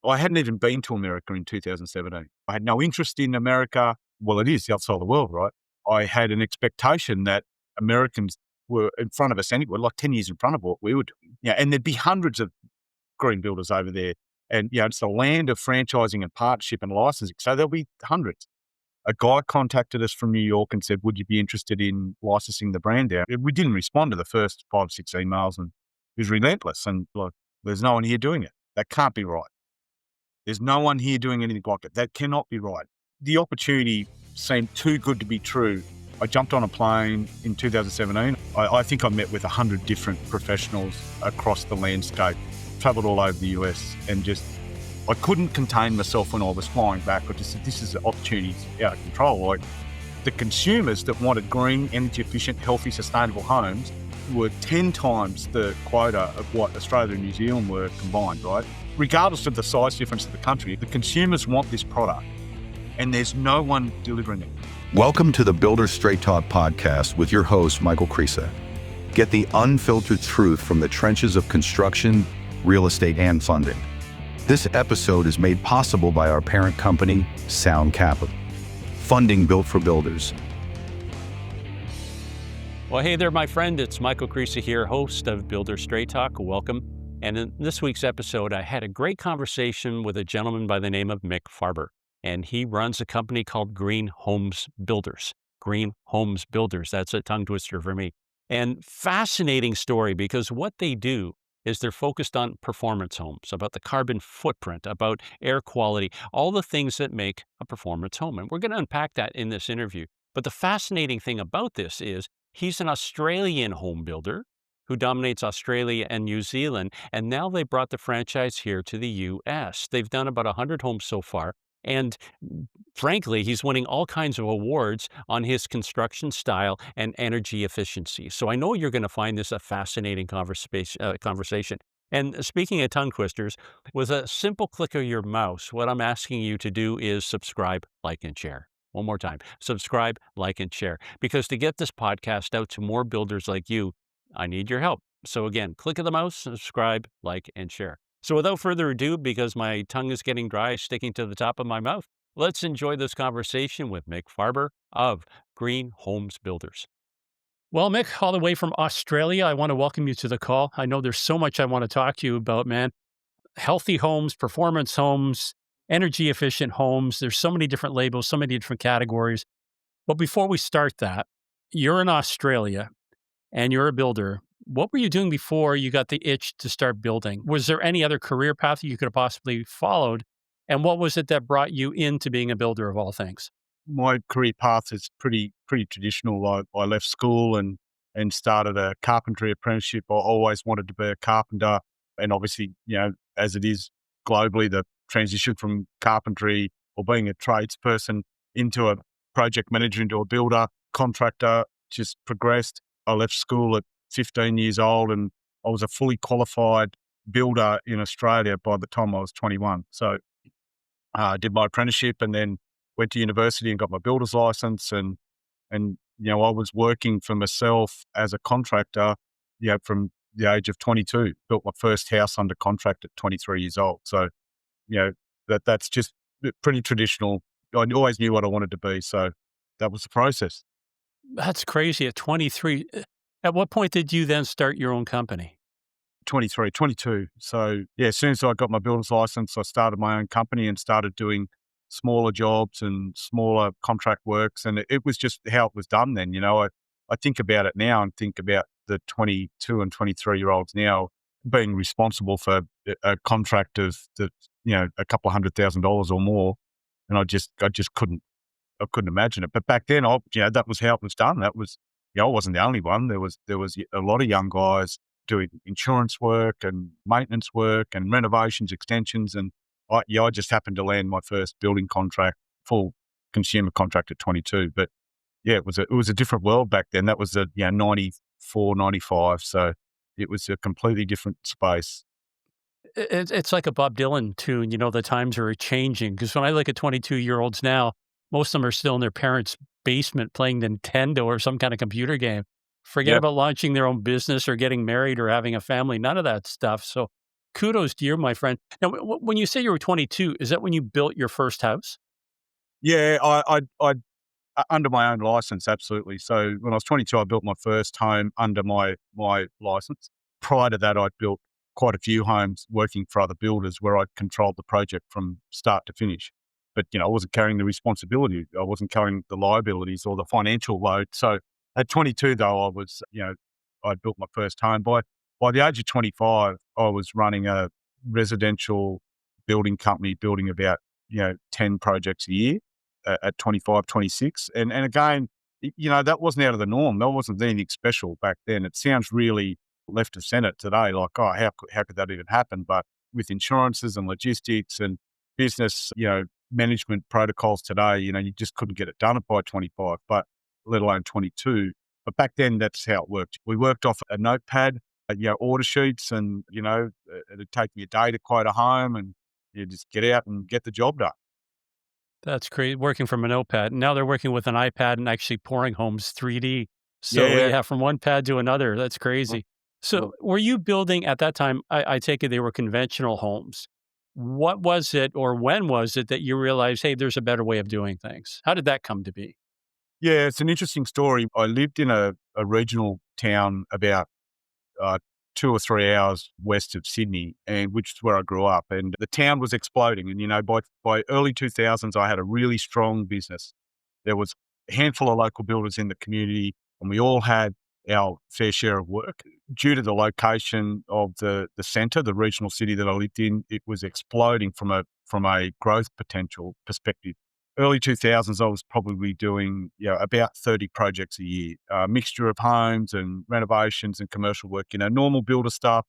I hadn't even been to America in 2017. I had no interest in America. Well, it is the other side of the world, right? I had an expectation that Americans were in front of us anyway, like 10 years in front of what we were doing. Yeah, and there'd be hundreds of green builders over there. And, it's the land of franchising and partnership and licensing. So there'll be hundreds. A guy contacted us from New York and said, would you be interested in licensing the brand out? We didn't respond to the first 5 or 6 emails, and he was relentless. And like, there's no one here doing it. That can't be right. There's no one here doing anything like it. That cannot be right. The opportunity seemed too good to be true. I jumped on a plane in 2017. I think I met with 100 different professionals across the landscape, traveled all over the US, and I couldn't contain myself when I was flying back. I just said, this is an opportunity out of control. Like, the consumers that wanted green, energy efficient, healthy, sustainable homes were 10 times the quota of what Australia and New Zealand were combined, right? Regardless of the size difference of the country, the consumers want this product and there's no one delivering it. Welcome to the Builder Straight Talk podcast with your host, Michael Creasa. Get the unfiltered truth from the trenches of construction, real estate, and funding. This episode is made possible by our parent company, Sound Capital, funding built for builders. Well, hey there, my friend. It's Michael Creasa here, host of Builder Straight Talk. Welcome. And in this week's episode, I had a great conversation with a gentleman by the name of Mick Fabar. And he runs a company called Green Homes Builders. Green Homes Builders. That's a tongue twister for me. And fascinating story, because what they do is they're focused on performance homes, about the carbon footprint, about air quality, all the things that make a performance home. And we're going to unpack that in this interview. But the fascinating thing about this is he's an Australian home builder who dominates Australia and New Zealand. And now they brought the franchise here to the US. They've done about 100 homes so far. And frankly, he's winning all kinds of awards on his construction style and energy efficiency. So I know you're going to find this a fascinating conversation. And speaking of tongue twisters, with a simple click of your mouse, what I'm asking you to do is subscribe, like, and share. One more time, subscribe, like, and share. Because to get this podcast out to more builders like you, I need your help. So again, click of the mouse, subscribe, like, and share. So without further ado, because my tongue is getting dry, sticking to the top of my mouth, let's enjoy this conversation with Mick Fabar of Green Homes Builders. Well, Mick, all the way from Australia, I want to welcome you to the call. I know there's so much I want to talk to you about, man. Healthy homes, performance homes, energy efficient homes. There's so many different labels, so many different categories. But before we start that, you're in Australia and you're a builder. What were you doing before you got the itch to start building? Was there any other career path you could have possibly followed? And what was it that brought you into being a builder of all things? My career path is pretty traditional. I left school and started a carpentry apprenticeship. I always wanted to be a carpenter. And obviously, as it is globally, the transition from carpentry or being a tradesperson into a project manager, into a builder, contractor, just progressed. I left school at 15 years old and I was a fully qualified builder in Australia by the time I was 21. So I did my apprenticeship and then went to university and got my builder's license. And I was working for myself as a contractor, from the age of 22, built my first house under contract at 23 years old. So, that's just pretty traditional. I always knew what I wanted to be. So that was the process. That's crazy. At 23, at what point did you then start your own company? 23, 22. So as soon as I got my builder's license, I started my own company and started doing smaller jobs and smaller contract works. And it was just how it was done then. I think about it now and think about the 22 and 23-year-olds now being responsible for a contract of a couple of $100,000 or more. And I just couldn't imagine it. But back then, that was how it was done. That was, I wasn't the only one. There was a lot of young guys doing insurance work and maintenance work and renovations, extensions. And I just happened to land my first building contract, full consumer contract at 22. But it was a different world back then. That was 94, 95. So it was a completely different space. It's like a Bob Dylan tune, the times are changing. Because when I look at 22-year-olds now, most of them are still in their parents' basement playing Nintendo or some kind of computer game. Forget about launching their own business or getting married or having a family, none of that stuff. So kudos to you, my friend. Now, when you say you were 22, is that when you built your first house? Yeah, under my own license, absolutely. So when I was 22, I built my first home under my license. Prior to that, I'd built quite a few homes working for other builders where I controlled the project from start to finish. But, I wasn't carrying the responsibility. I wasn't carrying the liabilities or the financial load. So at 22, though, I'd built my first home. By the age of 25, I was running a residential building company, building about, 10 projects a year at 25, 26. And again, that wasn't out of the norm. That wasn't anything special back then. It sounds really left of center today, like, oh, how could that even happen? But with insurances and logistics and business, management protocols today, you just couldn't get it done by 25, but let alone 22. But back then, that's how it worked. We worked off a notepad, order sheets, and, it'd take me a day to quote a home, and you just get out and get the job done. That's great, working from a notepad. Now they're working with an iPad and actually pouring homes 3D. So Yeah. yeah, from one pad to another. That's Mm, crazy. mm. So were you building at that time? I take it they were conventional homes. What was it, or when was it that you realized, hey, there's a better way of doing things? How did that come to be? Yeah, it's an interesting story. I lived in a regional town about uh, 2 or 3 hours west of Sydney, and which is where I grew up. And the town was exploding. And by early 2000s, I had a really strong business. There was a handful of local builders in the community, and we all had our fair share of work. Due to the location of the centre, the regional city that I lived in, it was exploding from a growth potential perspective. Early 2000s, I was probably doing about 30 projects a year, a mixture of homes and renovations and commercial work, normal builder stuff.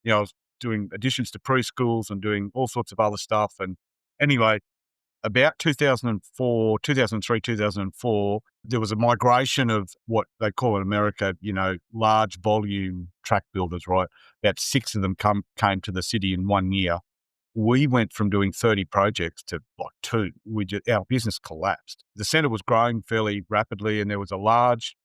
I was doing additions to preschools and doing all sorts of other stuff. And anyway, about 2004, 2003, 2004, there was a migration of what they call in America, large volume track builders, right? About six of them came to the city in 1 year. We went from doing 30 projects to like two. Our business collapsed. The centre was growing fairly rapidly, and there was a large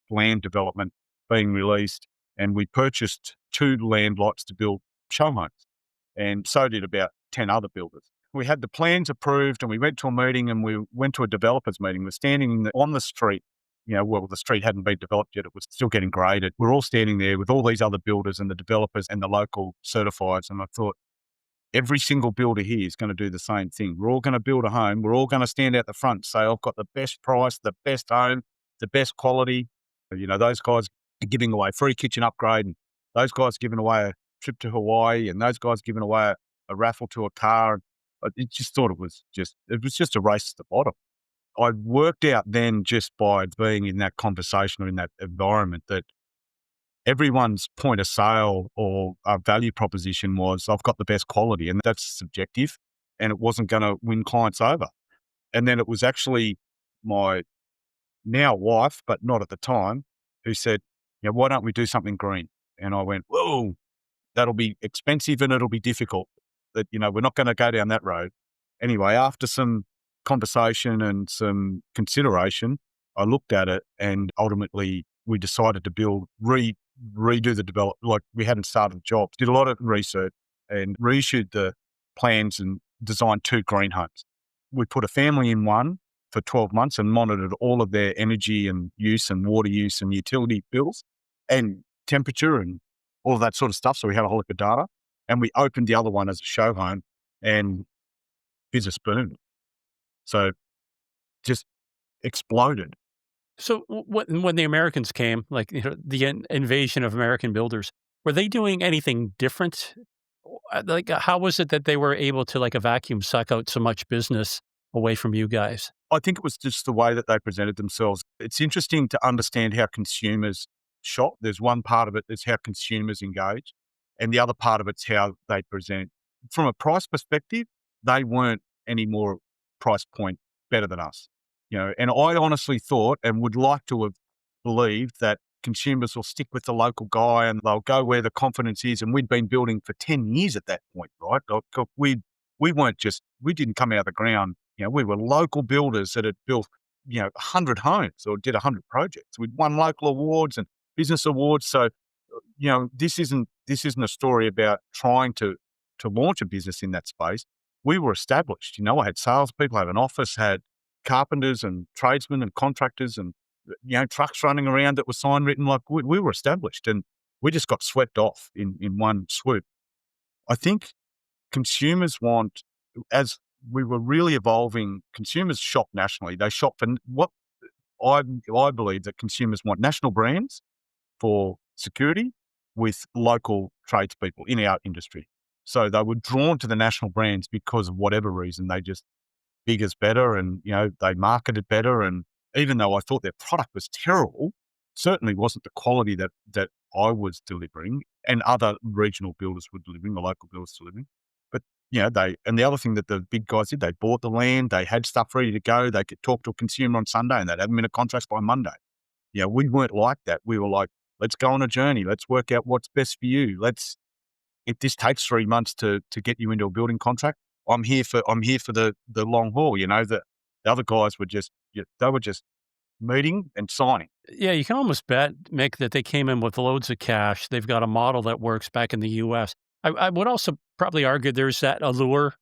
land development being released. And we purchased two land lots to build show homes. And so did about 10 other builders. We had the plans approved, and we went to a meeting, and we went to a developers meeting. We're standing on the street, well, the street hadn't been developed yet. It was still getting graded. We're all standing there with all these other builders and the developers and the local certifieds. And I thought, every single builder here is going to do the same thing. We're all going to build a home. We're all going to stand out the front and say, I've got the best price, the best home, the best quality. Those guys are giving away free kitchen upgrade, and those guys giving away a trip to Hawaii, and those guys giving away a raffle to a car. It just thought it was just a race to the bottom. I worked out then, just by being in that conversation or in that environment, that everyone's point of sale or value proposition was, I've got the best quality, and that's subjective, and it wasn't going to win clients over. And then it was actually my now wife, but not at the time, who said, why don't we do something green? And I went, whoa, that'll be expensive and it'll be difficult. We're not going to go down that road. Anyway, after some conversation and some consideration, I looked at it, and ultimately we decided to redo the development. Like, we hadn't started the job, did a lot of research and reissued the plans and designed two green homes. We put a family in one for 12 months and monitored all of their energy and use and water use and utility bills and temperature and all of that sort of stuff. So we had a whole heap of data, and we opened the other one as a show home, and business boomed. So just exploded. So when the Americans came, like, the invasion of American builders, were they doing anything different? Like, how was it that they were able to, like a vacuum, suck out so much business away from you guys? I think it was just the way that they presented themselves. It's interesting to understand how consumers shop. There's one part of it that's how consumers engage, and the other part of it's how they present. From a price perspective, they weren't any more price point better than us. And I honestly thought, and would like to have believed, that consumers will stick with the local guy and they'll go where the confidence is. And we'd been building for 10 years at that point, right? Like, we didn't come out of the ground. We were local builders that had built, 100 homes or did 100 projects. We'd won local awards and business awards. So, this isn't this isn't a story about trying to launch a business in that space. We were established. I had salespeople, had an office, had carpenters and tradesmen and contractors and, trucks running around that were sign written. Like we were established, and we just got swept off in one swoop. I think consumers want, as we were really evolving, consumers shop nationally. They shop for what I believe that consumers want national brands for security with local tradespeople in our industry. So they were drawn to the national brands because of whatever reason. They just, bigger's better, and they marketed better. And even though I thought their product was terrible, certainly wasn't the quality that I was delivering and other regional builders were delivering, the local builders delivering. But and the other thing that the big guys did, they bought the land, they had stuff ready to go, they could talk to a consumer on Sunday and they'd have them in a contract by Monday. We weren't like that. We were like, let's go on a journey, let's work out what's best for you. If this takes 3 months to get you into a building contract, I'm here for the long haul. The other guys were just, they were just meeting and signing. Yeah, you can almost bet, Mick, that they came in with loads of cash. They've got a model that works back in the U.S. I would also probably argue there's that allure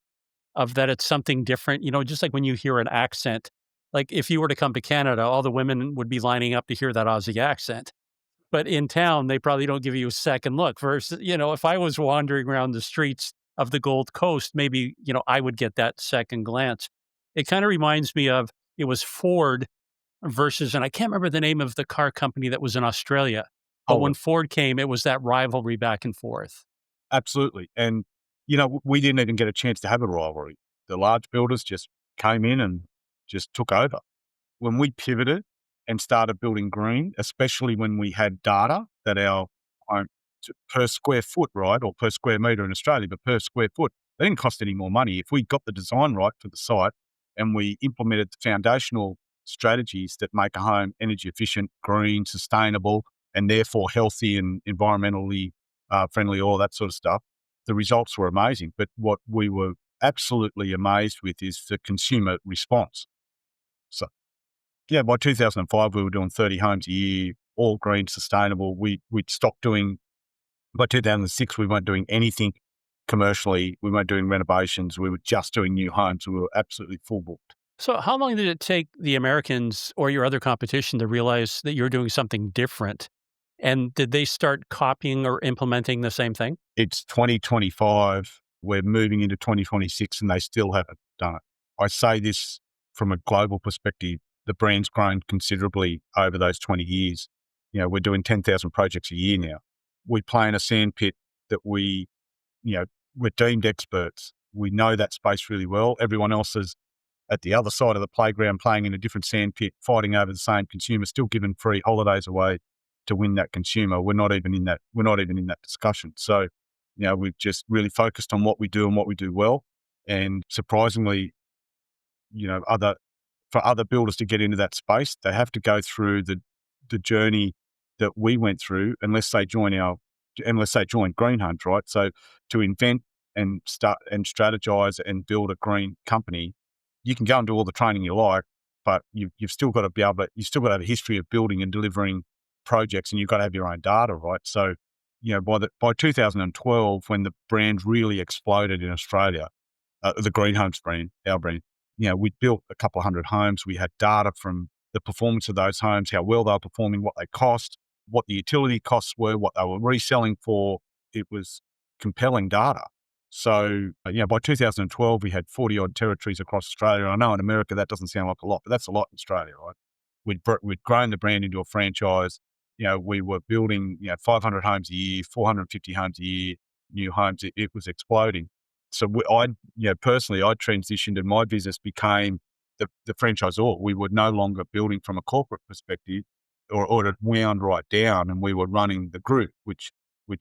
of that it's something different. Just like when you hear an accent, like if you were to come to Canada, all the women would be lining up to hear that Aussie accent. But in town, they probably don't give you a second look. Versus, if I was wandering around the streets of the Gold Coast, maybe, I would get that second glance. It kind of reminds me of, it was Ford versus, and I can't remember the name of the car company that was in Australia. But when Ford came, it was that rivalry back and forth. Absolutely. And, we didn't even get a chance to have a rivalry. The large builders just came in and just took over. When we pivoted and started building green, especially when we had data that our home per square foot, right, or per square meter in Australia, but per square foot, they didn't cost any more money. If we got the design right for the site and we implemented the foundational strategies that make a home energy efficient, green, sustainable, and therefore healthy and environmentally friendly, all that sort of stuff, the results were amazing. But what we were absolutely amazed with is the consumer response. So, by 2005, we were doing 30 homes a year, all green, sustainable. We'd stopped doing, by 2006, we weren't doing anything commercially. We weren't doing renovations. We were just doing new homes. We were absolutely full booked. So how long did it take the Americans or your other competition to realize that you're doing something different? And did they start copying or implementing the same thing? It's 2025. We're moving into 2026 and they still haven't done it. I say this from a global perspective. The brand's grown considerably over those 20 years. We're doing 10,000 projects a year now. We play in a sandpit that we're deemed experts. We know that space really well. Everyone else is at the other side of the playground playing in a different sandpit, fighting over the same consumer, still giving free holidays away to win that consumer. We're not even in that discussion. So, we've just really focused on what we do and what we do well. And surprisingly, for other builders to get into that space, they have to go through the journey that we went through unless they join Green Homes, right? So to invent and start and strategize and build a green company, you can go and do all the training you like, but you've still got to you've still got to have a history of building and delivering projects, and you've got to have your own data, right? So, by 2012, when the brand really exploded in Australia, the Green Homes brand, our brand, we built a couple of hundred homes. We had data from the performance of those homes, how well they were performing, what they cost, what the utility costs were, what they were reselling for. It was compelling data. So, by 2012, we had 40 odd territories across Australia. I know in America that doesn't sound like a lot, but that's a lot in Australia, right? We'd grown the brand into a franchise. We were building, 500 homes a year, 450 homes a year, new homes. It was exploding. So personally, I transitioned and my business became the franchisor. We were no longer building from a corporate perspective or it wound right down, and we were running the group, which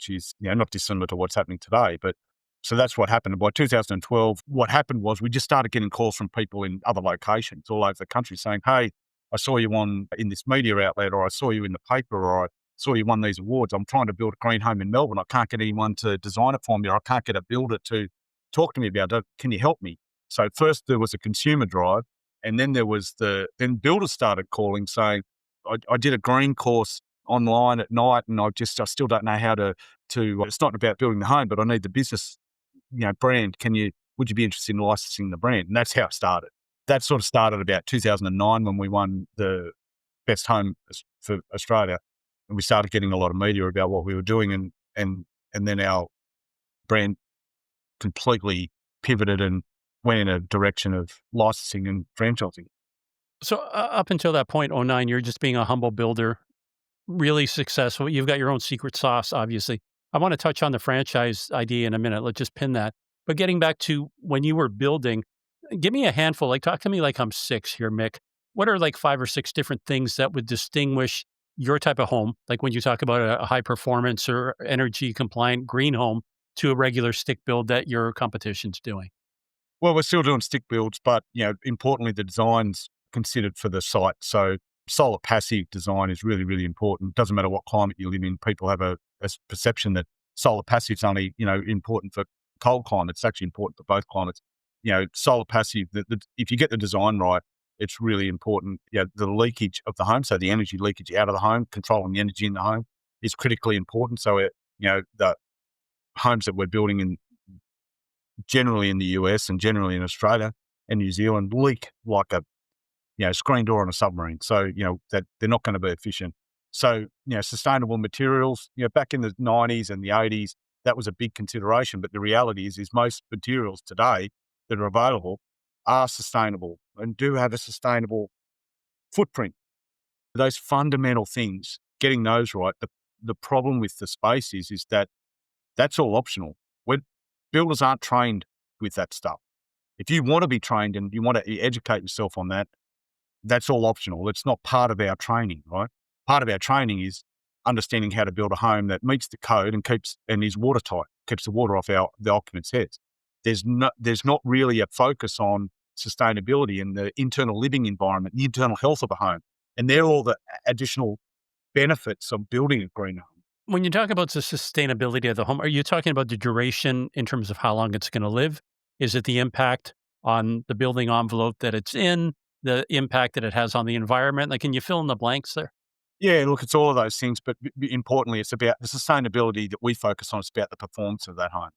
is, not dissimilar to what's happening today. But so that's what happened. And by 2012, what happened was we just started getting calls from people in other locations all over the country saying, hey, I saw you in this media outlet, or I saw you in the paper, or I saw you won these awards. I'm trying to build a green home in Melbourne. I can't get anyone to design it for me, or I can't get a builder to talk to me about it. Can you help me? So first there was a consumer drive, and then there was then builders started calling saying, I did a green course online at night, and I still don't know how to. It's not about building the home, but I need the business, brand. Would you be interested in licensing the brand? And that's how it started. That sort of started about 2009 when we won the best home for Australia, and we started getting a lot of media about what we were doing, and then our brand completely pivoted and went in a direction of licensing and franchising. So up until that point, '09, you're just being a humble builder, really successful. You've got your own secret sauce, obviously. I want to touch on the franchise idea in a minute. Let's just pin that. But getting back to when you were building, give me a handful. Like, talk to me like I'm six here, Mick. What are like 5 or 6 different things that would distinguish your type of home? Like when you talk about a high performance or energy compliant green home to a regular stick build that your competition's doing. Well, we're still doing stick builds, but importantly, the design's considered for the site. So solar passive design is really, really important. Doesn't matter what climate you live in. People have a perception that solar passive is only important for cold climates. It's actually important for both climates. Solar passive. If you get the design right, it's really important. The leakage of the home, so the energy leakage out of the home, controlling the energy in the home is critically important. So the homes that we're building in generally in the US and generally in Australia and New Zealand leak like a screen door on a submarine. So, that they're not going to be efficient. So, sustainable materials, back in the 90s and the 80s, that was a big consideration. But the reality is most materials today that are available are sustainable and do have a sustainable footprint. Those fundamental things, getting those right, the problem with the space is that that's all optional. Builders aren't trained with that stuff. If you want to be trained and you want to educate yourself on that, that's all optional. It's not part of our training, right? Part of our training is understanding how to build a home that meets the code and is watertight, keeps the water off the occupants' heads. There's not really a focus on sustainability and the internal living environment, the internal health of a home. And they're all the additional benefits of building a green home. When you talk about the sustainability of the home, are you talking about the duration in terms of how long it's going to live? Is it the impact on the building envelope that it's in, the impact that it has on the environment? Like, can you fill in the blanks there? Yeah, look, it's all of those things, but importantly, it's about the sustainability that we focus on. It's about the performance of that home.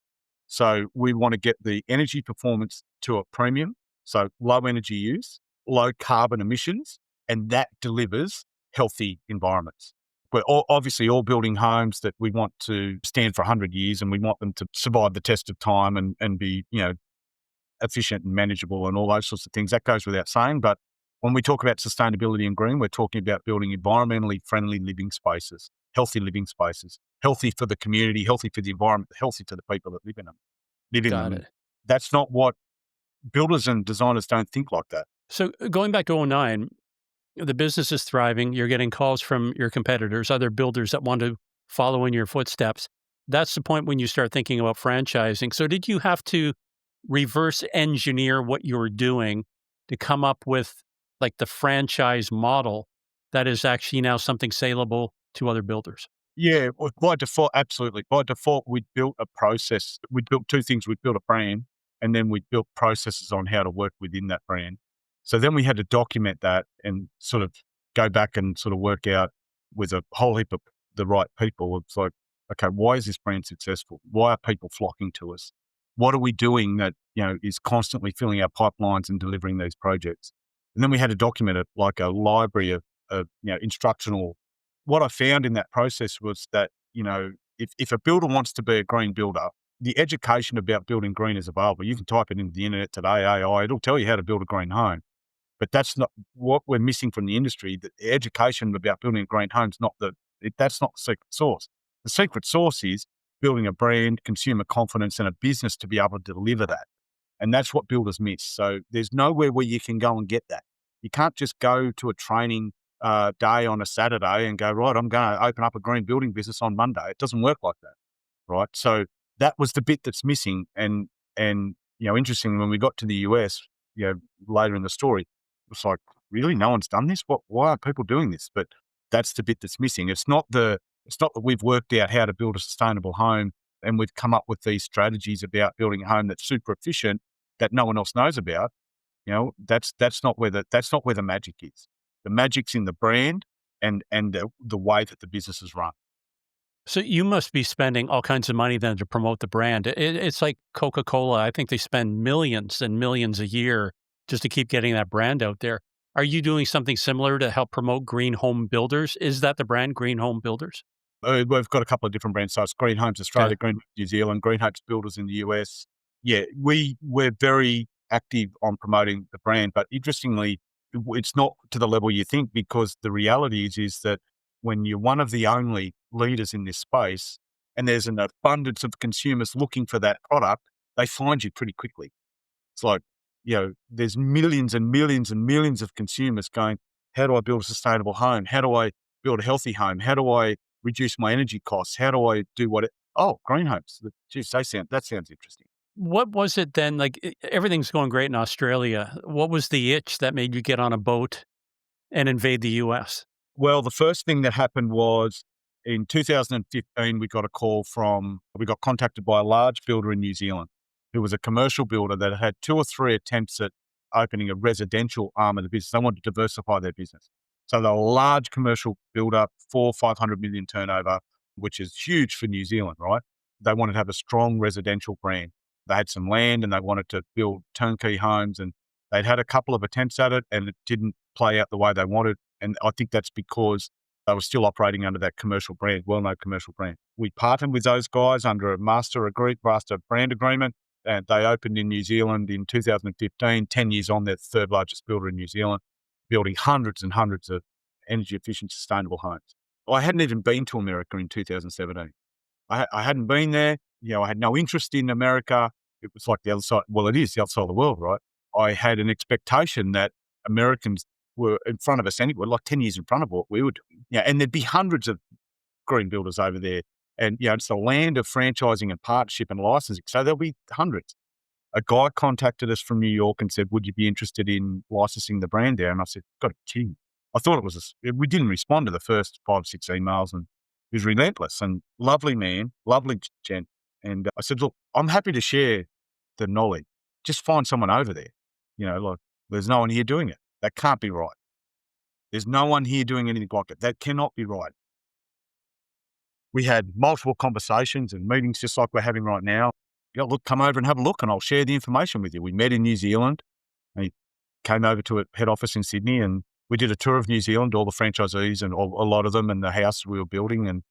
So we want to get the energy performance to a premium, so low energy use, low carbon emissions, and that delivers healthy environments. We're obviously all building homes that we want to stand for 100 years, and we want them to survive the test of time and be, efficient and manageable and all those sorts of things. That goes without saying. But when we talk about sustainability and green, we're talking about building environmentally friendly living spaces, healthy living spaces, healthy for the community, healthy for the environment, healthy to the people that live in Got them. it. That's not what builders and designers don't think like that. So going back to '09, the business is thriving. You're getting calls from your competitors, other builders that want to follow in your footsteps. That's the point when you start thinking about franchising. So did you have to reverse engineer what you were doing to come up with like the franchise model that is actually now something saleable to other builders? Yeah, well, by default, absolutely. By default, we built a process. We built two things. We built a brand, and then we built processes on how to work within that brand. So then we had to document that and sort of go back and sort of work out with a whole heap of the right people. It's like, okay, why is this brand successful? Why are people flocking to us? What are we doing that, is constantly filling our pipelines and delivering these projects? And then we had to document it like a library of instructional. What I found in that process was that, if a builder wants to be a green builder, the education about building green is available. You can type it into the internet today, AI, it'll tell you how to build a green home. But that's not what we're missing from the industry. The education about building a green home is that's not the secret sauce. The secret sauce is building a brand, consumer confidence, and a business to be able to deliver that. And that's what builders miss. So there's nowhere where you can go and get that. You can't just go to a training day on a Saturday and go, right, I'm going to open up a green building business on Monday. It doesn't work like that, right? So that was the bit that's missing. And interesting, when we got to the US, later in the story, it was like, really, no one's done this? Why are people doing this? But that's the bit that's missing. It's not that we've worked out how to build a sustainable home and we've come up with these strategies about building a home that's super efficient that no one else knows about. That's not where the magic is. The magic's in the brand, and the way that the business is run. So you must be spending all kinds of money then to promote the brand. It's like Coca-Cola. I think they spend millions and millions a year just to keep getting that brand out there. Are you doing something similar to help promote Green Home Builders? Is that the brand, Green Home Builders? We've got a couple of different brands. So it's Green Homes Okay. Australia, Green Homes New Zealand, Green Homes Builders in the US. Yeah, we're very active on promoting the brand, but interestingly, it's not to the level you think, because the reality is that when you're one of the only leaders in this space and there's an abundance of consumers looking for that product, they find you pretty quickly. It's like, there's millions and millions and millions of consumers going, how do I build a sustainable home? How do I build a healthy home? How do I reduce my energy costs? How do I do green homes. Geez, that sounds interesting. What was it then? Like everything's going great in Australia. What was the itch that made you get on a boat and invade the US? Well, the first thing that happened was in 2015, we got contacted by a large builder in New Zealand who was a commercial builder that had 2 or 3 attempts at opening a residential arm of the business. They wanted to diversify their business. So they're a large commercial builder, 500 million turnover, which is huge for New Zealand, right? They wanted to have a strong residential brand. They had some land and they wanted to build turnkey homes, and they'd had a couple of attempts at it and it didn't play out the way they wanted. And I think that's because they were still operating under that commercial brand, well-known commercial brand. We partnered with those guys under a master brand agreement, and they opened in New Zealand in 2015, 10 years on, they're the third largest builder in New Zealand, building hundreds and hundreds of energy efficient, sustainable homes. I hadn't even been to America in 2017. I hadn't been there. I had no interest in America. It was like the other side. Well, it is the other side of the world, right? I had an expectation that Americans were in front of us anyway, like 10 years in front of what we were doing. Yeah, and there'd be hundreds of green builders over there. And, it's the land of franchising and partnership and licensing. So there'll be hundreds. A guy contacted us from New York and said, would you be interested in licensing the brand there? And I said, got to be kidding. I thought it was, we didn't respond to the first 5, 6 emails, and he was relentless and lovely man, lovely gent. And I said, look, I'm happy to share the knowledge. Just find someone over there. Like, there's no one here doing it. That can't be right. There's no one here doing anything like it. That cannot be right. We had multiple conversations and meetings just like we're having right now. Look, come over and have a look and I'll share the information with you. We met in New Zealand. He came over to a head office in Sydney and we did a tour of New Zealand, all the franchisees and a lot of them, and the house we were building. And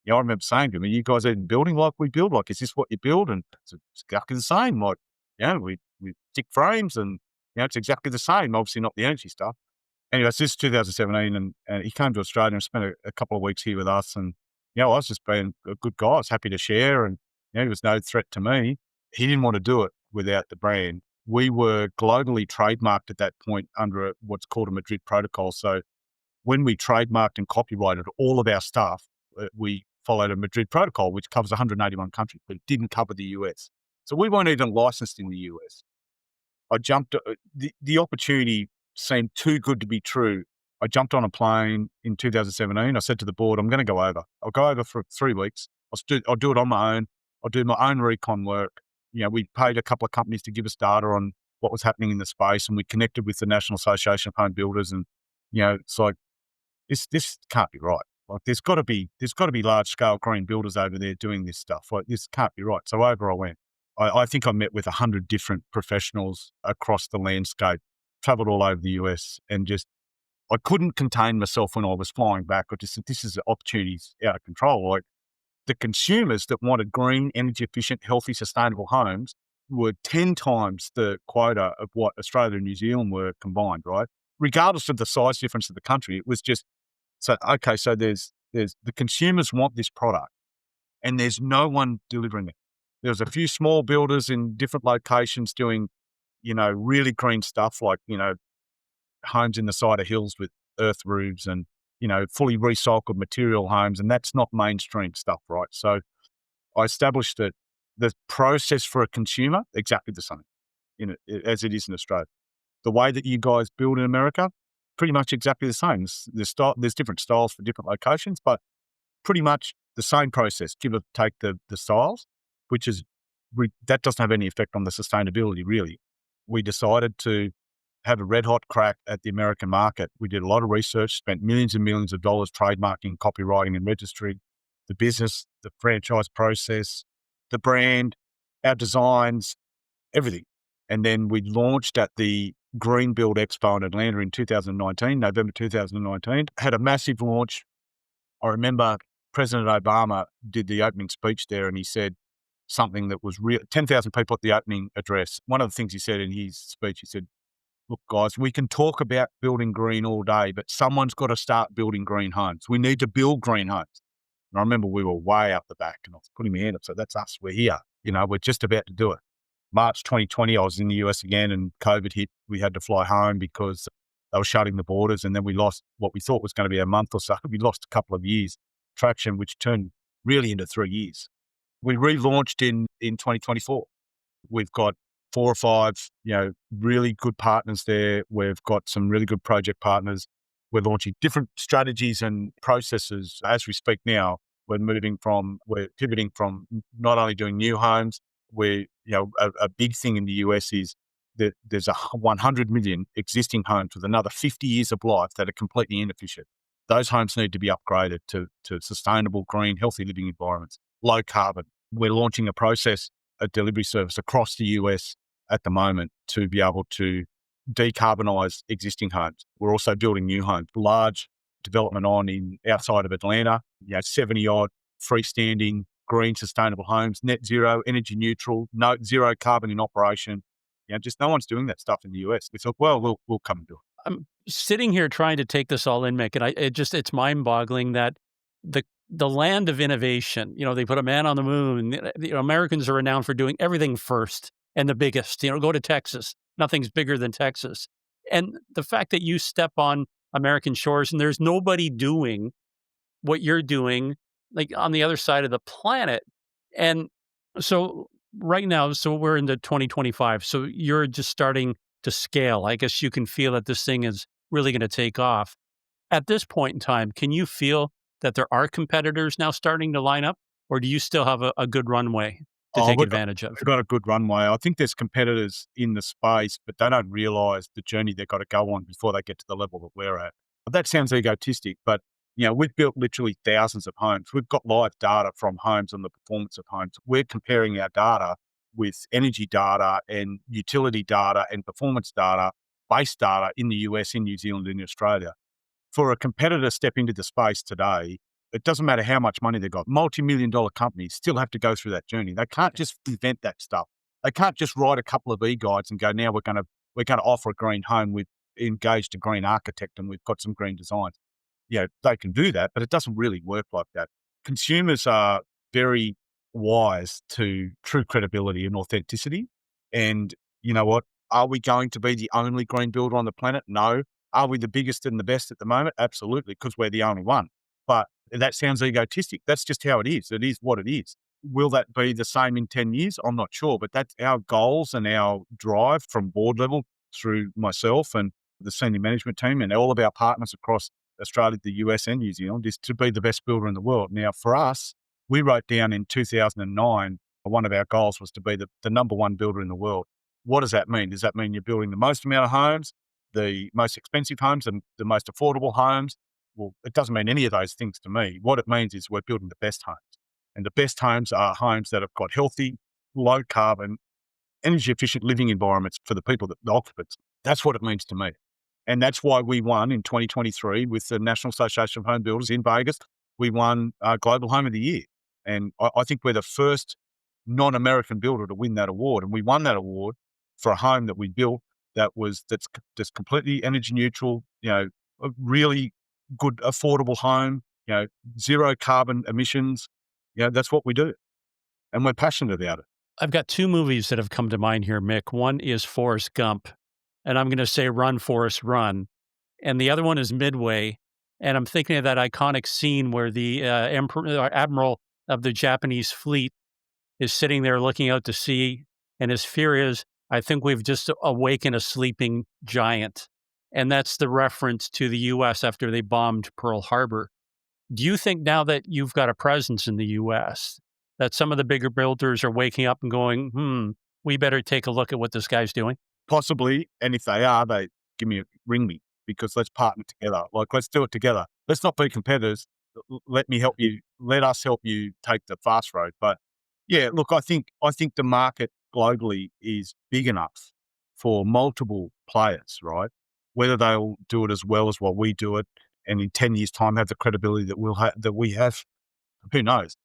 I remember saying to him, are you guys even building like we build? Like, is this what you build? And it's exactly the same. Like, we stick frames and, it's exactly the same. Obviously not the energy stuff. Anyway, so this is 2017 and he came to Australia and spent a couple of weeks here with us. And, I was just being a good guy. I was happy to share and, he was no threat to me. He didn't want to do it without the brand. We were globally trademarked at that point under what's called a Madrid protocol. So when we trademarked and copyrighted all of our stuff, we followed a Madrid protocol, which covers 181 countries, but it didn't cover the US. So we weren't even licensed in the US. I jumped, the opportunity seemed too good to be true. I jumped on a plane in 2017. I said to the board, I'm going to go over. I'll go over for 3 weeks. I'll do it on my own. I'll do my own recon work. We paid a couple of companies to give us data on what was happening in the space, and we connected with the National Association of Home Builders. And, it's like, this can't be right. Like, there's got to be large scale green builders over there doing this stuff. Like, this can't be right. So over I went. I think I met with 100 different professionals across the landscape, traveled all over the US, and I couldn't contain myself when I was flying back. I just said, this is opportunities out of control. Like, the consumers that wanted green, energy efficient, healthy, sustainable homes were 10 times the quota of what Australia and New Zealand were combined, right? Regardless of the size difference of the country, it was just, so there's the consumers want this product and there's no one delivering it. There's a few small builders in different locations doing, really green stuff like, homes in the side of hills with earth roofs and, fully recycled material homes. And that's not mainstream stuff, right? So I established that the process for a consumer, exactly the same, as it is in Australia. The way that you guys build in America, pretty much exactly the same. There's different styles for different locations, but pretty much the same process, give or take the styles, which is, that doesn't have any effect on the sustainability, really. We decided to had a red hot crack at the American market. We did a lot of research, spent millions and millions of dollars trademarking, copywriting, and registry, the business, the franchise process, the brand, our designs, everything. And then we launched at the Green Build Expo in Atlanta in 2019, November 2019, had a massive launch. I remember President Obama did the opening speech there, and he said something that was real. 10,000 people at the opening address. One of the things he said in his speech, he said, look, guys, we can talk about building green all day, but someone's got to start building green homes. We need to build green homes. And I remember we were way up the back, and I was putting my hand up. So that's us. We're here. We're just about to do it. March 2020, I was in the US again, and COVID hit. We had to fly home because they were shutting the borders. And then we lost what we thought was going to be a month or so. We lost a couple of years traction, which turned really into 3 years. We relaunched in 2024. We've got 4 or 5, really good partners there. We've got some really good project partners. We're launching different strategies and processes as we speak now. We're pivoting from not only doing new homes. A big thing in the US is that there's 100 million existing homes with another 50 years of life that are completely inefficient. Those homes need to be upgraded to sustainable, green, healthy living environments, low carbon. We're launching a delivery service across the US at the moment to be able to decarbonize existing homes. We're also building new homes, large development outside of Atlanta, 70 odd freestanding, green, sustainable homes, net zero, energy neutral, zero carbon in operation. Just no one's doing that stuff in the US. We thought, well, we'll come and do it. I'm sitting here trying to take this all in, Mick, and it's mind-boggling that the land of innovation, they put a man on the moon. Americans are renowned for doing everything first and the biggest. Go to Texas. Nothing's bigger than Texas. And the fact that you step on American shores and there's nobody doing what you're doing, like on the other side of the planet. And so right now, we're into 2025. So you're just starting to scale. I guess you can feel that this thing is really going to take off. At this point in time, can you feel that there are competitors now starting to line up, or do you still have a good runway to take advantage of? We've got a good runway. I think there's competitors in the space, but they don't realize the journey they've got to go on before they get to the level that we're at. That sounds egotistic, but we've built literally thousands of homes. We've got live data from homes on the performance of homes. We're comparing our data with energy data and utility data and performance data, base data in the US, in New Zealand, in Australia. For a competitor to step into the space today, it doesn't matter how much money they've got. Multi-million-dollar companies still have to go through that journey. They can't just invent that stuff. They can't just write a couple of e-guides and go, now we're going to offer a green home. We've engaged a green architect and we've got some green designs. They can do that, but it doesn't really work like that. Consumers are very wise to true credibility and authenticity. And you know what? Are we going to be the only green builder on the planet? No. Are we the biggest and the best at the moment? Absolutely, because we're the only one. But that sounds egotistic. That's just how it is. It is what it is. Will that be the same in 10 years? I'm not sure, but that's our goals and our drive from board level through myself and the senior management team and all of our partners across Australia, the US and New Zealand is to be the best builder in the world. Now, for us, we wrote down in 2009, one of our goals was to be the number one builder in the world. What does that mean? Does that mean you're building the most amount of homes, the most expensive homes, and the most affordable homes? Well, it doesn't mean any of those things to me. What it means is we're building the best homes. And the best homes are homes that have got healthy, low carbon, energy efficient living environments for the people, the occupants. That's what it means to me. And that's why we won in 2023 with the National Association of Home Builders in Vegas. We won Global Home of the Year. And I think we're the first non-American builder to win that award. And we won that award for a home that we built that's completely energy neutral, a really good, affordable home, zero carbon emissions. That's what we do. And we're passionate about it. I've got 2 movies that have come to mind here, Mick. One is Forrest Gump, and I'm going to say run, Forrest, run. And the other one is Midway. And I'm thinking of that iconic scene where the admiral of the Japanese fleet is sitting there looking out to sea, and his fear is, I think we've just awakened a sleeping giant. And that's the reference to the U.S. after they bombed Pearl Harbor. Do you think now that you've got a presence in the U.S., that some of the bigger builders are waking up and going, we better take a look at what this guy's doing? Possibly. And if they are, they ring me, because let's partner together. Like, let's do it together. Let's not be competitors. Let me help you. Let us help you take the fast road. But yeah, look, I think the market globally is big enough for multiple players, right? Whether they'll do it as well as what we do it, and in 10 years' time have the credibility that we have, who knows?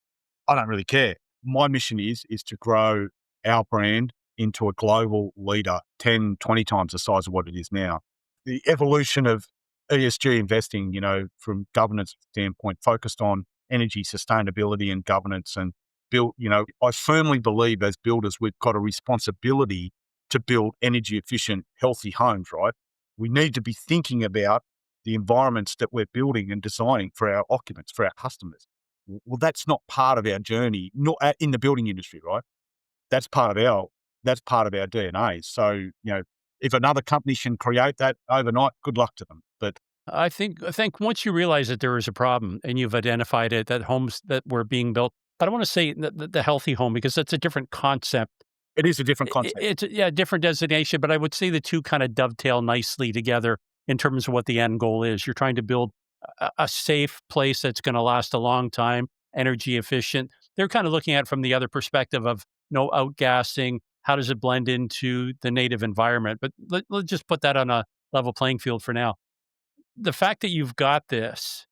I don't really care. My mission is to grow our brand into a global leader, 10, 20 times the size of what it is now. The evolution of ESG investing, from governance standpoint, focused on energy sustainability and governance and build, I firmly believe as builders, we've got a responsibility to build energy efficient, healthy homes, right? We need to be thinking about the environments that we're building and designing for our occupants, for our customers. Well, that's not part of our journey, not in the building industry, right? That's part of our DNA. So, if another company can create that overnight, good luck to them. But I think once you realize that there is a problem and you've identified it, that homes that were being built, I don't want to say the healthy home because that's a different concept. it is a different I concept. It's a different designation, but I would say the two kind of dovetail nicely together in terms of what the end goal is. You're trying to build a safe place that's going to last a long time, energy efficient. They're kind of looking at it from the other perspective of no outgassing. How does it blend into the native environment? But let's just put that on a level playing field for now. The fact that you've got this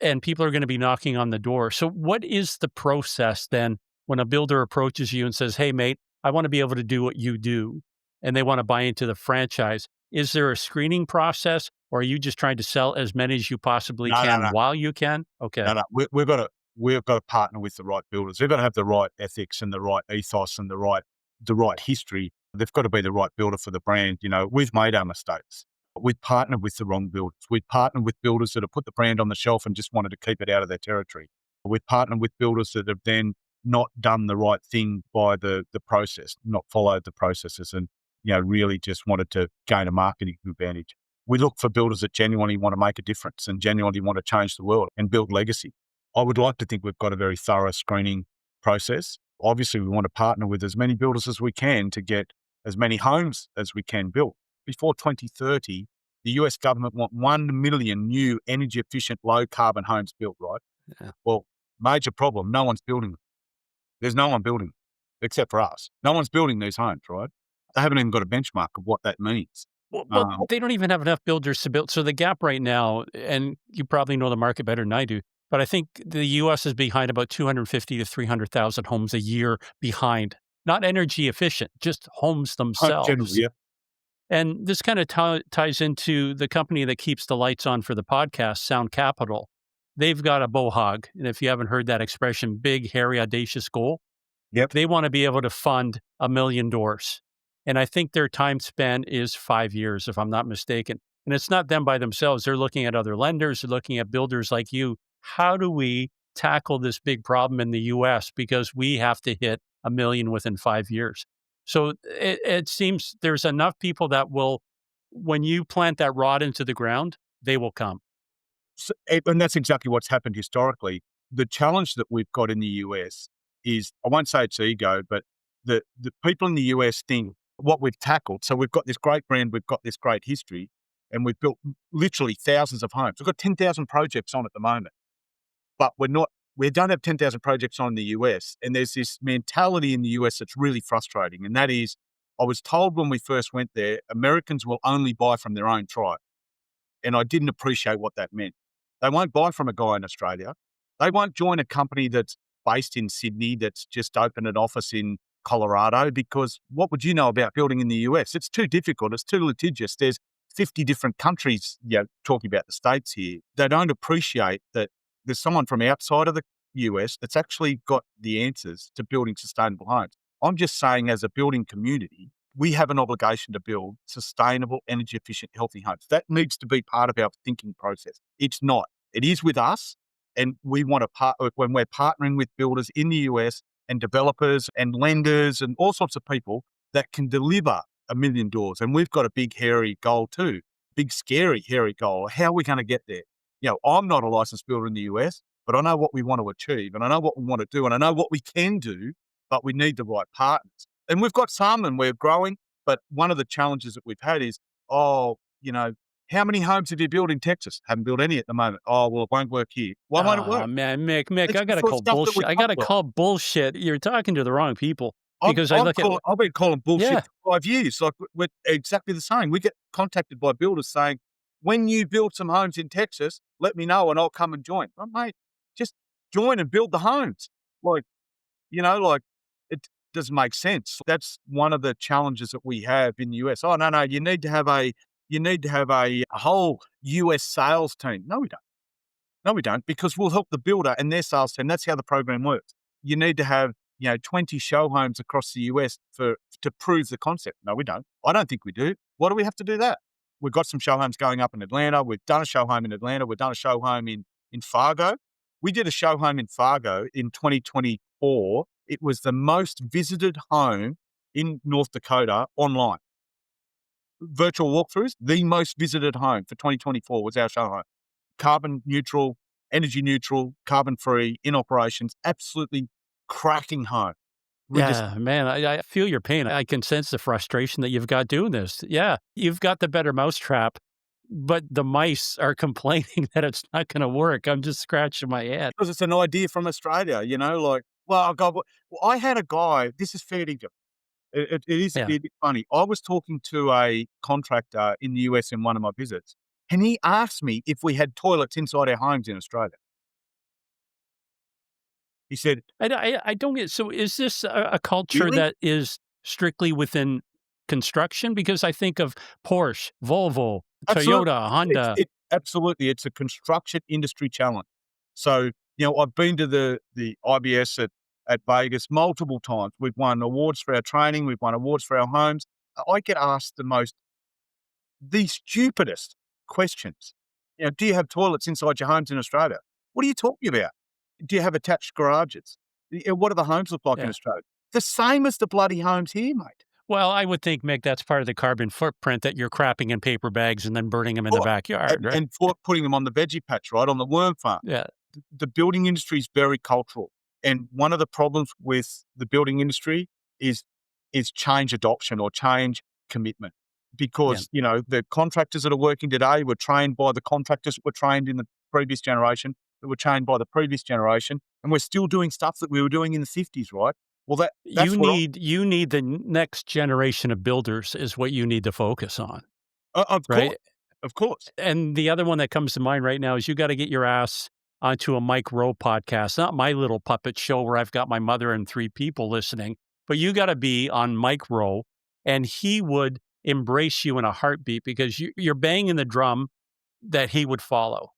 and people are going to be knocking on the door. So, what is the process then when a builder approaches you and says, "Hey, mate, I want to be able to do what you do," and they want to buy into the franchise? Is there a screening process, or are you just trying to sell as many as you possibly No, no, can no, while you can? Okay. no, no. We've got to partner with the right builders. They've got to have the right ethics and the right ethos and the right history. They've got to be the right builder for the brand. We've made our mistakes. We've partnered with the wrong builders. We've partnered with builders that have put the brand on the shelf and just wanted to keep it out of their territory. We've partnered with builders that have then not done the right thing by the process, not followed the processes, and really just wanted to gain a marketing advantage. We look for builders that genuinely want to make a difference and genuinely want to change the world and build legacy. I would like to think we've got a very thorough screening process. Obviously, we want to partner with as many builders as we can to get as many homes as we can built. Before 2030, the US government want 1 million new energy efficient, low carbon homes built, right? Yeah. Well, major problem, no one's building them. There's no one building them except for us. No one's building these homes, right? They haven't even got a benchmark of what that means. Well, they don't even have enough builders to build. So the gap right now, and you probably know the market better than I do, but I think the U.S. is behind about 250 to 300,000 homes a year behind. Not energy efficient, just homes Generally, themselves. yeah. And this kind of ties into the company that keeps the lights on for the podcast, Sound Capital. They've got a BOHOG, and if you haven't heard that expression, big, hairy, audacious goal. Yep. They want to be able to fund 1 million doors. And I think their time span is 5 years, if I'm not mistaken. And it's not them by themselves. They're looking at other lenders, they're looking at builders like you. How do we tackle this big problem in the US? Because we have to hit 1 million within 5 years. So it seems there's enough people that will, when you plant that rod into the ground, they will come. And that's exactly what's happened historically. The challenge that we've got in the US is, I won't say it's ego, but the people in the US think what we've tackled. So we've got this great brand, we've got this great history, and we've built literally thousands of homes. We've got 10,000 projects on at the moment, but we don't have 10,000 projects on in the US. And there's this mentality in the US that's really frustrating. And that is, I was told when we first went there, Americans will only buy from their own tribe. And I didn't appreciate what that meant. They won't buy from a guy in Australia. They won't join a company that's based in Sydney that's just opened an office in Colorado, because what would you know about building in the US? It's too difficult. It's too litigious. There's 50 different countries, talking about the States here. They don't appreciate that there's someone from outside of the US that's actually got the answers to building sustainable homes. I'm just saying, as a building community, we have an obligation to build sustainable, energy efficient, healthy homes. That needs to be part of our thinking process. It's not. It is with us. And we want to when we're partnering with builders in the US and developers and lenders and all sorts of people that can deliver 1 million doors. And we've got a big, hairy goal too, big, scary, hairy goal. How are we going to get there? I'm not a licensed builder in the US, but I know what we want to achieve and I know what we want to do and I know what we can do, but we need the right partners. And we've got some and we're growing. But one of the challenges that we've had is, how many homes have you built in Texas? Haven't built any at the moment. Oh, well, it won't work here. Why won't it Oh work? man, Mick, It's I the gotta sort of call stuff that we bullshit. I talk gotta about. call bullshit. You're talking to the wrong people because I look at I've been calling bullshit yeah. for 5 years. Like, we're exactly the same. We get contacted by builders saying, when you build some homes in Texas, let me know and I'll come and join. Oh, mate, just join and build the homes. Like, like, it doesn't make sense. That's one of the challenges that we have in the US. Oh, no, you need to have a whole US sales team. No, we don't. No, we don't, because we'll help the builder and their sales team. That's how the program works. You need to have, 20 show homes across the US to prove the concept. No, we don't. I don't think we do. Why do we have to do that? We've got some show homes going up in Atlanta. We've done a show home in Atlanta. We've done a show home in Fargo. We did a show home in Fargo in 2024. It was the most visited home in North Dakota online. Virtual walkthroughs, the most visited home for 2024 was our show home. Carbon neutral, energy neutral, carbon free, in operations, absolutely cracking home. Yeah, man, I feel your pain. I can sense the frustration that you've got doing this. Yeah, you've got the better mousetrap, but the mice are complaining that it's not going to work. I'm just scratching my head. Because it's an idea from Australia, I had a guy, this is fair dinkum. It is Yeah. a bit funny. I was talking to a contractor in the US in one of my visits, and he asked me if we had toilets inside our homes in Australia. He said, I don't get so is this a culture "Really?" that is strictly within construction? Because I think of Porsche, Volvo, Absolutely. Toyota, Honda. Absolutely. It's a construction industry challenge. So, I've been to the IBS at Vegas multiple times. We've won awards for our training. We've won awards for our homes. I get asked the stupidest questions. Do you have toilets inside your homes in Australia? What are you talking about? Do you have attached garages? What do the homes look like in Yeah. Australia? The same as the bloody homes here, mate. Well, I would think, Mick, that's part of the carbon footprint that you're crapping in paper bags and then burning them in the Oh, backyard, right? and putting them on the veggie patch, right, on the worm farm. Yeah. The building industry is very cultural. And one of the problems with the building industry is change adoption or change commitment. Yeah. Because, the contractors that are working today were trained by the contractors that were trained in the previous generation, that were trained by the previous generation. And we're still doing stuff that we were doing in the 50s, right? Well, that's what You need the next generation of builders is what you need to focus on, of course. right? Of course. And the other one that comes to mind right now is you got to get your ass onto a Mike Rowe podcast, not my little puppet show where I've got my mother and 3 people listening, but you got to be on Mike Rowe, and he would embrace you in a heartbeat because you're banging the drum that he would follow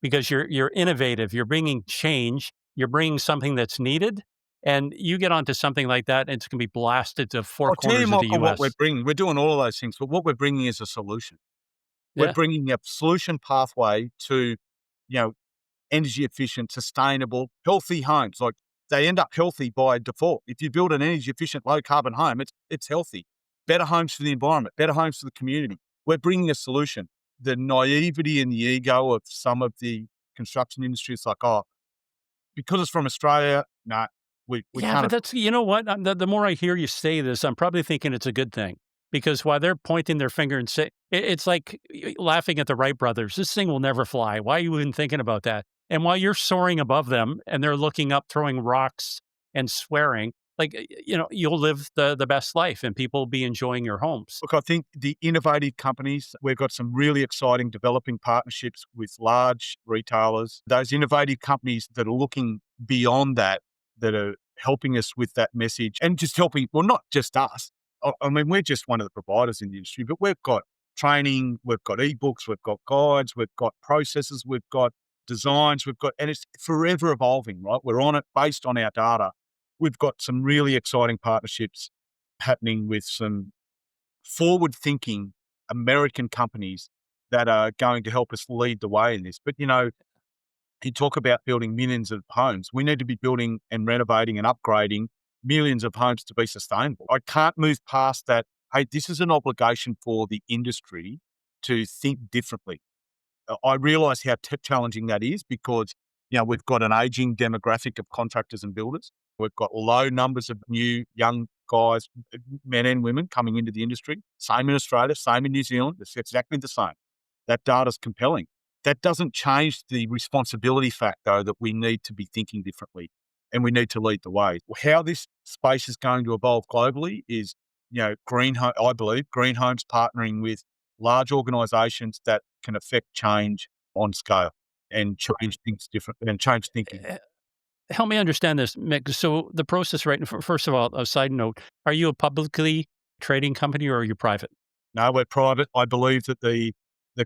because you're innovative, you're bringing change, you're bringing something that's needed, and you get onto something like that, and it's going to be blasted to 4 I'll tell you, corners of the Michael, what we're U.S. bringing. We're doing all of those things, but what we're bringing is a solution. We're Yeah. bringing a solution pathway to, you know, energy efficient, sustainable, healthy homes. Like, they end up healthy by default. If you build an energy efficient, low carbon home, it's healthy. Better homes for the environment, better homes for the community. We're bringing a solution. The naivety and the ego of some of the construction industry is like, oh, because it's from Australia, no, we Yeah, can't. but that's you know what? The more I hear you say this, I'm probably thinking it's a good thing because while they're pointing their finger and say it's like laughing at the Wright brothers. This thing will never fly. Why are you even thinking about that? And while you're soaring above them and they're looking up, throwing rocks and swearing, like you'll live the best life and people will be enjoying your homes. Look, I think the innovative companies, we've got some really exciting developing partnerships with large retailers. Those innovative companies that are looking beyond that are helping us with that message and just helping, well, not just us. I mean, we're just one of the providers in the industry, but we've got training, we've got ebooks, we've got guides, we've got processes, we've got designs, and it's forever evolving, right? We're on it based on our data. We've got some really exciting partnerships happening with some forward-thinking American companies that are going to help us lead the way in this. But, you talk about building millions of homes. We need to be building and renovating and upgrading millions of homes to be sustainable. I can't move past that. Hey, this is an obligation for the industry to think differently. I realize how challenging that is because, we've got an aging demographic of contractors and builders. We've got low numbers of new young guys, men and women coming into the industry. Same in Australia, same in New Zealand. It's exactly the same. That data's compelling. That doesn't change the responsibility fact, though, that we need to be thinking differently and we need to lead the way. How this space is going to evolve globally is, I believe green homes partnering with large organisations that can affect change on scale and change things differently and change thinking. Help me understand this, Mick. So the process, right? First of all, a side note: are you a publicly trading company or are you private? No, we're private. I believe that the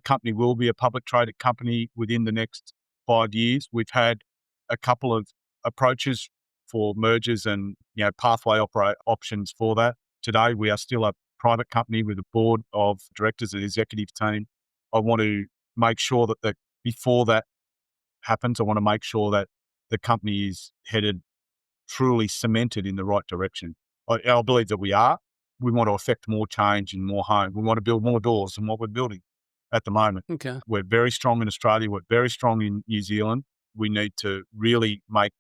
company will be a public traded company within the next 5 years. We've had a couple of approaches for mergers and pathway options for that. Today, we are still a private company with a board of directors and executive team. I want to make sure that before that happens, I want to make sure that the company is headed truly cemented in the right direction. I believe that we are. We want to affect more change and more home. We want to build more doors than what we're building at the moment. Okay. We're very strong in Australia. We're very strong in New Zealand. We need to really make,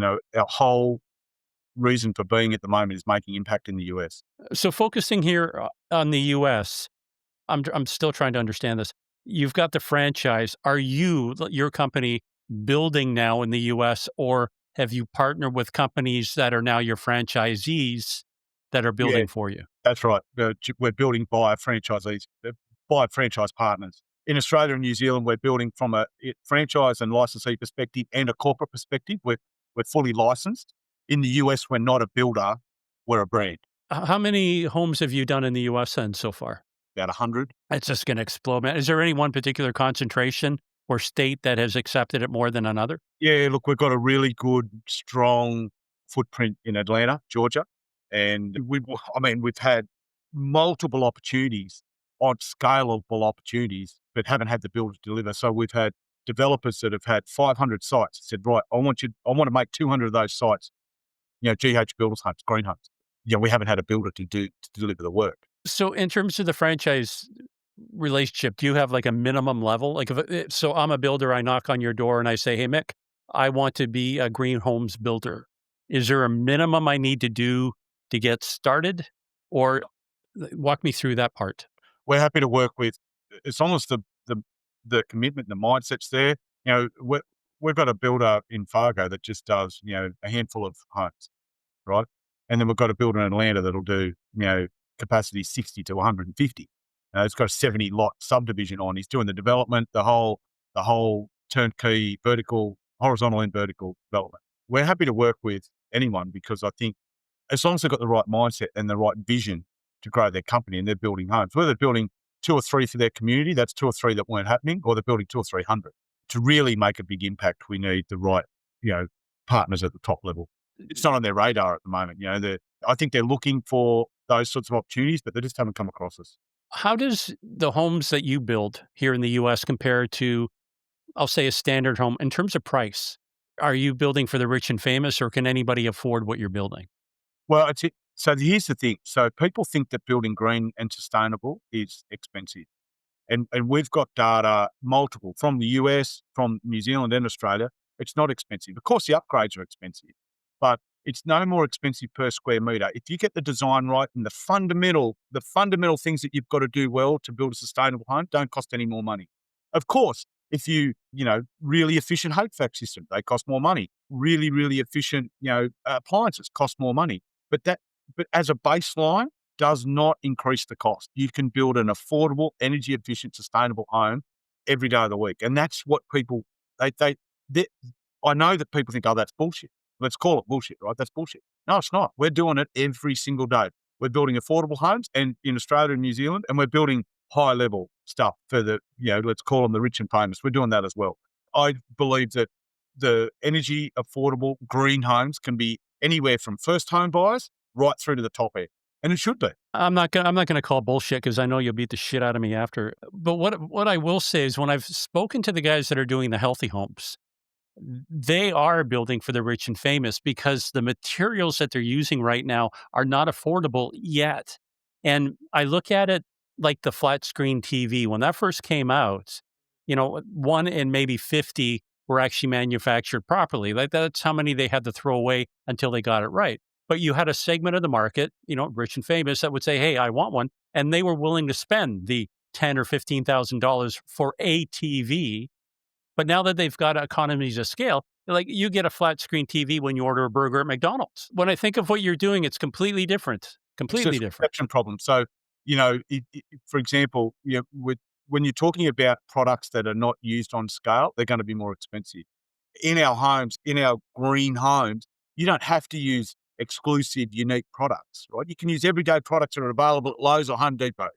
our whole reason for being at the moment is making impact in the US. So focusing here on the U.S., I'm still trying to understand this. You've got the franchise. Are your company, building now in the U.S., or have you partnered with companies that are now your franchisees that are Yeah, building for you? that's right. We're building by franchisees, by franchise partners. In Australia and New Zealand, we're building from a franchise and licensee perspective and a corporate perspective. We're fully licensed. In the US, we're not a builder, we're a brand. How many homes have you done in the U.S. then so far? About 100. It's just going to explode, man. Is there any one particular concentration or state that has accepted it more than another? Yeah, look, we've got a really good, strong footprint in Atlanta, Georgia. And we've had multiple opportunities on scalable opportunities, but haven't had the builder to deliver. So we've had developers that have had 500 sites said, right, I want to make 200 of those sites, GH builders homes, green homes. We haven't had a builder to deliver the work. So in terms of the franchise relationship, do you have like a minimum level? Like, so I'm a builder, I knock on your door and I say, hey, Mick, I want to be a green homes builder. Is there a minimum I need to do to get started? Or walk me through that part. We're happy to work with, as long as the commitment, the mindset's there. We've got a builder in Fargo that just does, a handful of homes, right? And then we've got a builder in Atlanta that'll do, capacity 60 to 150. It's got a 70 lot subdivision on. He's doing the development, the whole turnkey vertical, horizontal and vertical development. We're happy to work with anyone because I think as long as they've got the right mindset and the right vision to grow their company and they're building homes, whether they're building 2 or 3 for their community, that's 2 or 3 that weren't happening, or they're building 2 or 300. To really make a big impact, we need the right, partners at the top level. It's not on their radar at the moment. I think they're looking for those sorts of opportunities, but they just haven't come across us. How does the homes that you build here in the US compare to, I'll say, a standard home in terms of price? Are you building for the rich and famous, or can anybody afford what you're building? Well, so here's the thing. So people think that building green and sustainable is expensive. And we've got data, multiple, from the US, from New Zealand and Australia. It's not expensive. Of course, the upgrades are expensive, but it's no more expensive per square meter. If you get the design right and the fundamental things that you've got to do well to build a sustainable home don't cost any more money. Of course, if really efficient HVAC system, they cost more money. Really, really efficient, appliances cost more money. But as a baseline, does not increase the cost. You can build an affordable, energy efficient, sustainable home every day of the week. And that's what people, they I know that people think, oh, that's bullshit. Let's call it bullshit, right? That's bullshit. No, it's not. We're doing it every single day. We're building affordable homes and in Australia and New Zealand, and we're building high level stuff for the, let's call them the rich and famous. We're doing that as well. I believe that the energy affordable green homes can be anywhere from first home buyers right through to the top end. And it should be. I'm not gonna call bullshit because I know you'll beat the shit out of me after. But what I will say is when I've spoken to the guys that are doing the healthy homes, they are building for the rich and famous because the materials that they're using right now are not affordable yet. And I look at it like the flat screen TV. When that first came out, 1 in maybe 50 were actually manufactured properly. Like that's how many they had to throw away until they got it right. But you had a segment of the market, rich and famous, that would say, "Hey, I want one," and they were willing to spend the $10 or $15,000 for a TV. But now that they've got economies of scale, like you get a flat screen TV when you order a burger at McDonald's. When I think of what you're doing, it's completely different. It's Completely just a different. perception problem. So, for example, when you're talking about products that are not used on scale, they're going to be more expensive. In our homes, in our green homes, you don't have to use exclusive, unique products, right? You can use everyday products that are available at Lowe's or Home Depot,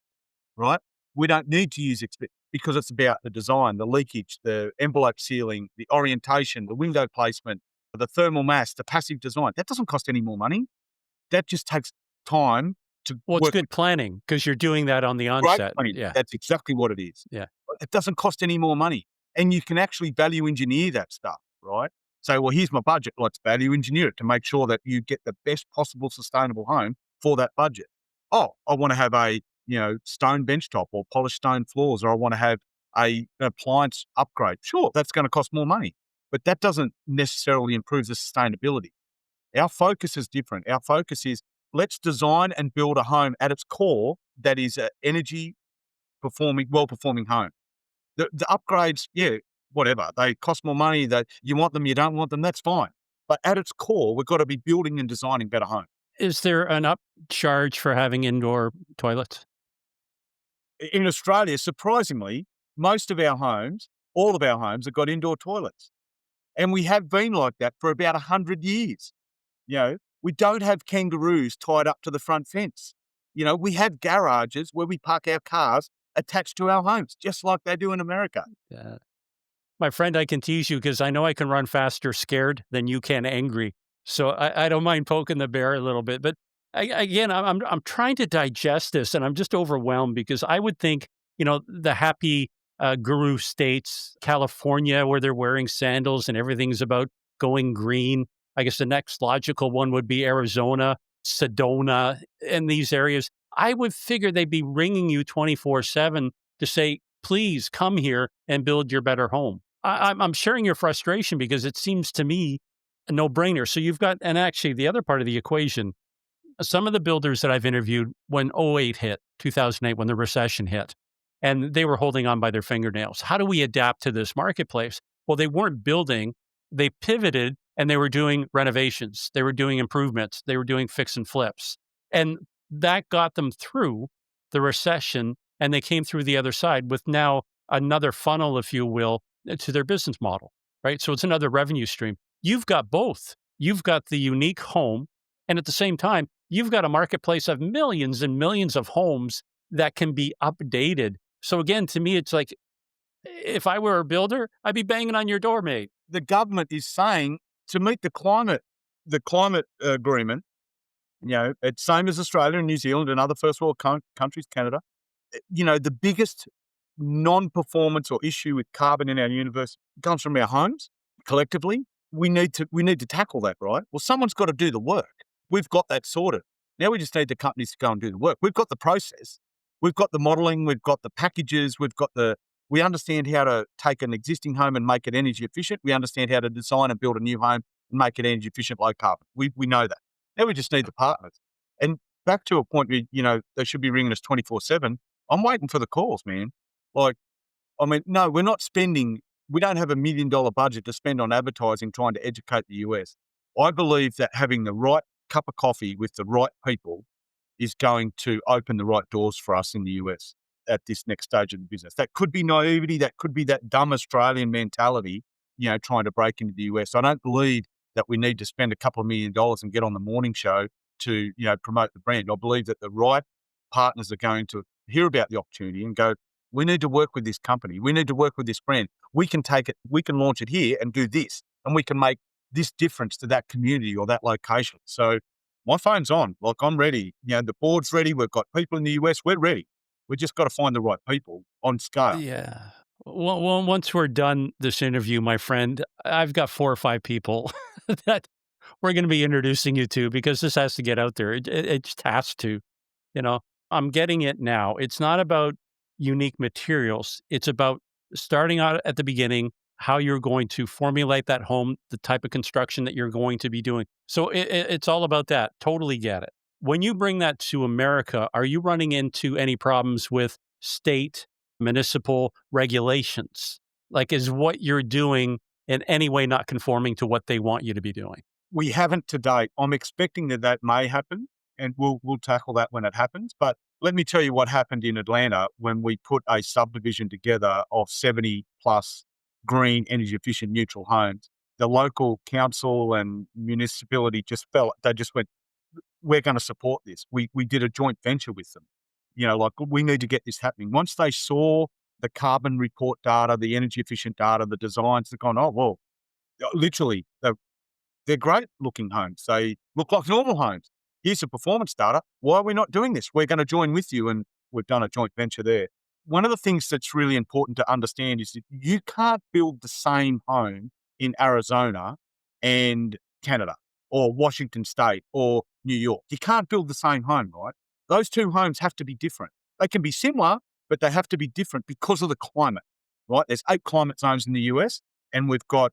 right? We don't need to use because it's about the design, the leakage, the envelope sealing, the orientation, the window placement, the thermal mass, the passive design. That doesn't cost any more money. That just takes time to Well, it's work good planning because you're doing that on the great onset. money. Yeah. That's exactly what it is. Yeah. It doesn't cost any more money. And you can actually value engineer that stuff, right? Say, well, here's my budget. Let's value engineer it to make sure that you get the best possible sustainable home for that budget. Oh, I want to have a, stone benchtop or polished stone floors, or I want to have an appliance upgrade. Sure, that's going to cost more money, but that doesn't necessarily improve the sustainability. Our focus is different. Our focus is let's design and build a home at its core that is an energy performing, well-performing home. The upgrades, yeah, whatever. They cost more money. That you want them, you don't want them, that's fine. But at its core, we've got to be building and designing better homes. Is there an upcharge for having indoor toilets? In Australia, surprisingly, most of our homes, all of our homes have got indoor toilets. And we have been like that for about 100 years. We don't have kangaroos tied up to the front fence. We have garages where we park our cars attached to our homes, just like they do in America. Yeah. My friend, I can tease you because I know I can run faster scared than you can angry. So I don't mind poking the bear a little bit. But again, I'm trying to digest this, and I'm just overwhelmed because I would think, the happy guru states, California, where they're wearing sandals and everything's about going green. I guess the next logical one would be Arizona, Sedona, and these areas. I would figure they'd be ringing you 24/7 to say, please come here and build your better home. I'm sharing your frustration because it seems to me a no-brainer. So you've got, and actually the other part of the equation, some of the builders that I've interviewed when '08 hit, 2008, when the recession hit, and they were holding on by their fingernails. How do we adapt to this marketplace? Well, they weren't building, they pivoted and they were doing renovations. They were doing improvements. They were doing fix and flips. And that got them through the recession, and they came through the other side with now another funnel, if you will, to their business model, right? So it's another revenue stream. You've got both. You've got the unique home, and at the same time, you've got a marketplace of millions and millions of homes that can be updated. So again, to me, it's like, if I were a builder, I'd be banging on your door, mate. The government is saying to meet the climate agreement, it's same as Australia and New Zealand and other first world countries, Canada. The biggest non-performance or issue with carbon in our universe comes from our homes. Collectively, we need to tackle that, right? Well, someone's got to do the work. We've got that sorted. Now we just need the companies to go and do the work. We've got the process. We've got the modeling. We've got the packages. We understand how to take an existing home and make it energy efficient. We understand how to design and build a new home and make it energy efficient, low carbon. We know that. Now we just need the partners. And back to a point where, they should be ringing us 24/7. I'm waiting for the calls, man. No, we're not spending, we don't have $1 million budget to spend on advertising trying to educate the US. I believe that having the right cup of coffee with the right people is going to open the right doors for us in the US at this next stage of the business. That could be naivety. That could be that dumb Australian mentality, trying to break into the US. I don't believe that we need to spend a couple of $1 million and get on the morning show to, promote the brand. I believe that the right partners are going to hear about the opportunity and go, we need to work with this company. We need to work with this brand. We can take it, we can launch it here and do this, and we can make this difference to that community or that location. So my phone's on. I'm ready. The board's ready. We've got people in the US. We're ready. We just got to find the right people on scale. Yeah. Well, once we're done this interview, my friend, I've got 4 or 5 people that we're going to be introducing you to because this has to get out there. It just has to. I'm getting it now. It's not about unique materials. It's about starting out at the beginning, how you're going to formulate that home, the type of construction that you're going to be doing. So it's all about that. Totally get it. When you bring that to America, are you running into any problems with state, municipal regulations? Like, is what you're doing in any way not conforming to what they want you to be doing? We haven't to date. I'm expecting that that may happen, and we'll tackle that when it happens. But let me tell you what happened in Atlanta when we put a subdivision together of 70 plus green, energy efficient, neutral homes. The local council and municipality they just went, we're going to support this. We did a joint venture with them. Like, we need to get this happening. Once they saw the carbon report data, the energy efficient data, the designs, they've gone, oh, well, literally, they're great looking homes. They look like normal homes. Here's the performance data. Why are we not doing this? We're going to join with you. And we've done a joint venture there. One of the things that's really important to understand is that you can't build the same home in Arizona and Canada or Washington State or New York. You can't build the same home, right? Those two homes have to be different. They can be similar, but they have to be different because of the climate, right? There's 8 climate zones in the US, and we've got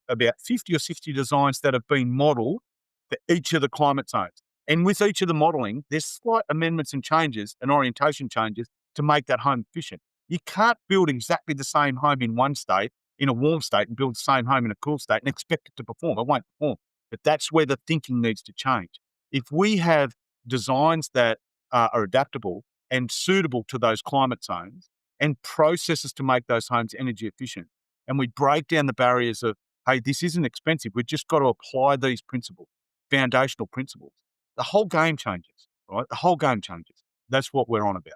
about 50 or 60 designs that have been modelled for each of the climate zones. And with each of the modelling, there's slight amendments and changes and orientation changes to make that home efficient. You can't build exactly the same home in one state, in a warm state, and build the same home in a cool state and expect it to perform. It won't perform. But that's where the thinking needs to change. If we have designs that are adaptable and suitable to those climate zones and processes to make those homes energy efficient, and we break down the barriers of, hey, this isn't expensive. We've just got to apply these principles, foundational principles. The whole game changes, right? The whole game changes. That's what we're on about.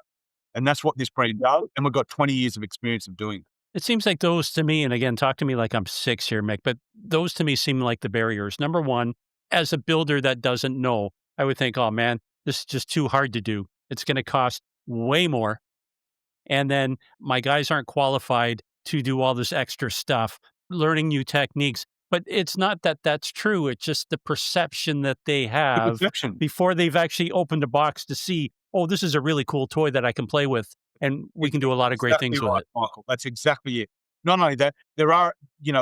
And that's what this brand does. And we've got 20 years of experience of doing it. It seems like those to me, and again, talk to me like I'm 6 here, Mick, but those to me seem like the barriers. Number one, as a builder that doesn't know, I would think, oh man, this is just too hard to do. It's going to cost way more. And then my guys aren't qualified to do all this extra stuff, learning new techniques. But it's not that that's true. It's just the perception that they have before they've actually opened a box to see, oh, this is a really cool toy that I can play with. And we can do a lot of great things with it. Michael. That's exactly it. Not only that, there are,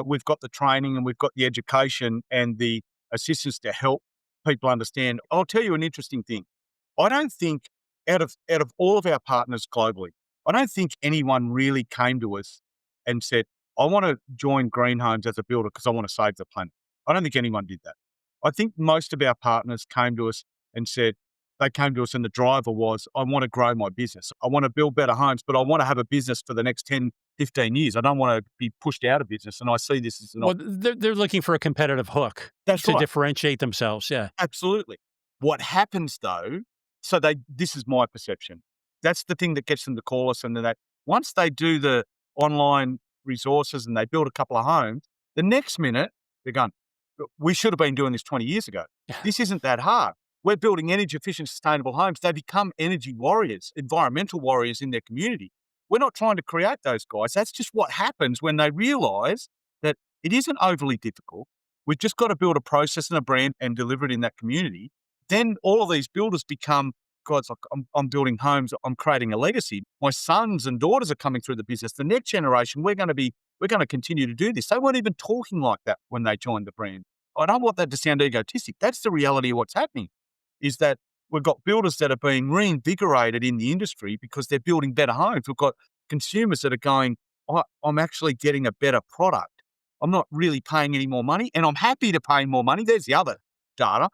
we've got the training and we've got the education and the assistance to help people understand. I'll tell you an interesting thing. I don't think out of all of our partners globally, I don't think anyone really came to us and said, I want to join Green Homes as a builder because I want to save the planet. I don't think anyone did that. I think most of our partners came to us and said, they came to us and the driver was, I want to grow my business. I want to build better homes, but I want to have a business for the next 10, 15 years. I don't want to be pushed out of business. And I see this as an opportunity. They're looking for a competitive hook to differentiate themselves. Yeah, absolutely. What happens though, this is my perception. That's the thing that gets them to call us. And that once they do the online resources and they build a couple of homes, the next minute they're going, we should have been doing this 20 years ago. This isn't that hard. We're building energy efficient, sustainable homes. They become energy warriors, environmental warriors in their community. We're not trying to create those guys. That's just what happens when they realize that it isn't overly difficult. We've just got to build a process and a brand and deliver it in that community. Then all of these builders become, God, I'm building homes. I'm creating a legacy. My sons and daughters are coming through the business. The next generation, we're going to continue to do this. They weren't even talking like that when they joined the brand. I don't want that to sound egotistic. That's the reality of what's happening, is that we've got builders that are being reinvigorated in the industry because they're building better homes. We've got consumers that are going, I'm actually getting a better product. I'm not really paying any more money, and I'm happy to pay more money. There's the other data.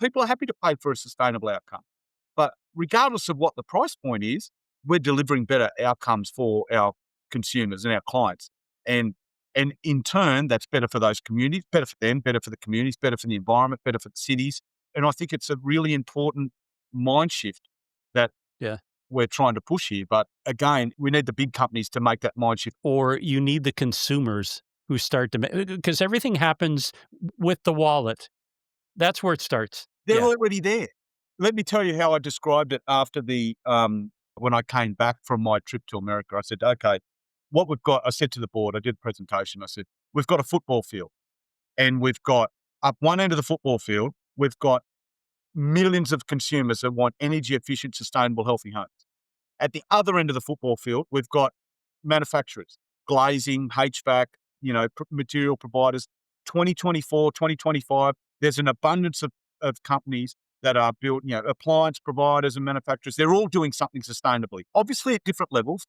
People are happy to pay for a sustainable outcome. But regardless of what the price point is, we're delivering better outcomes for our consumers and our clients. And in turn, that's better for those communities, better for them, better for the communities, better for the environment, better for the cities. And I think it's a really important mind shift that we're trying to push here. But again, we need the big companies to make that mind shift. Or you need the consumers who start to, because everything happens with the wallet. That's where it starts. They're already there. Let me tell you how I described it after when I came back from my trip to America. I said, okay, what we've got, I said to the board, I did a presentation. I said, we've got a football field and we've got up one end of the football field, we've got millions of consumers that want energy efficient, sustainable, healthy homes. At the other end of the football field, we've got manufacturers glazing, HVAC, material providers. 2024, 2025, there's an abundance of companies that are built, appliance providers and manufacturers. They're all doing something sustainably, obviously at different levels,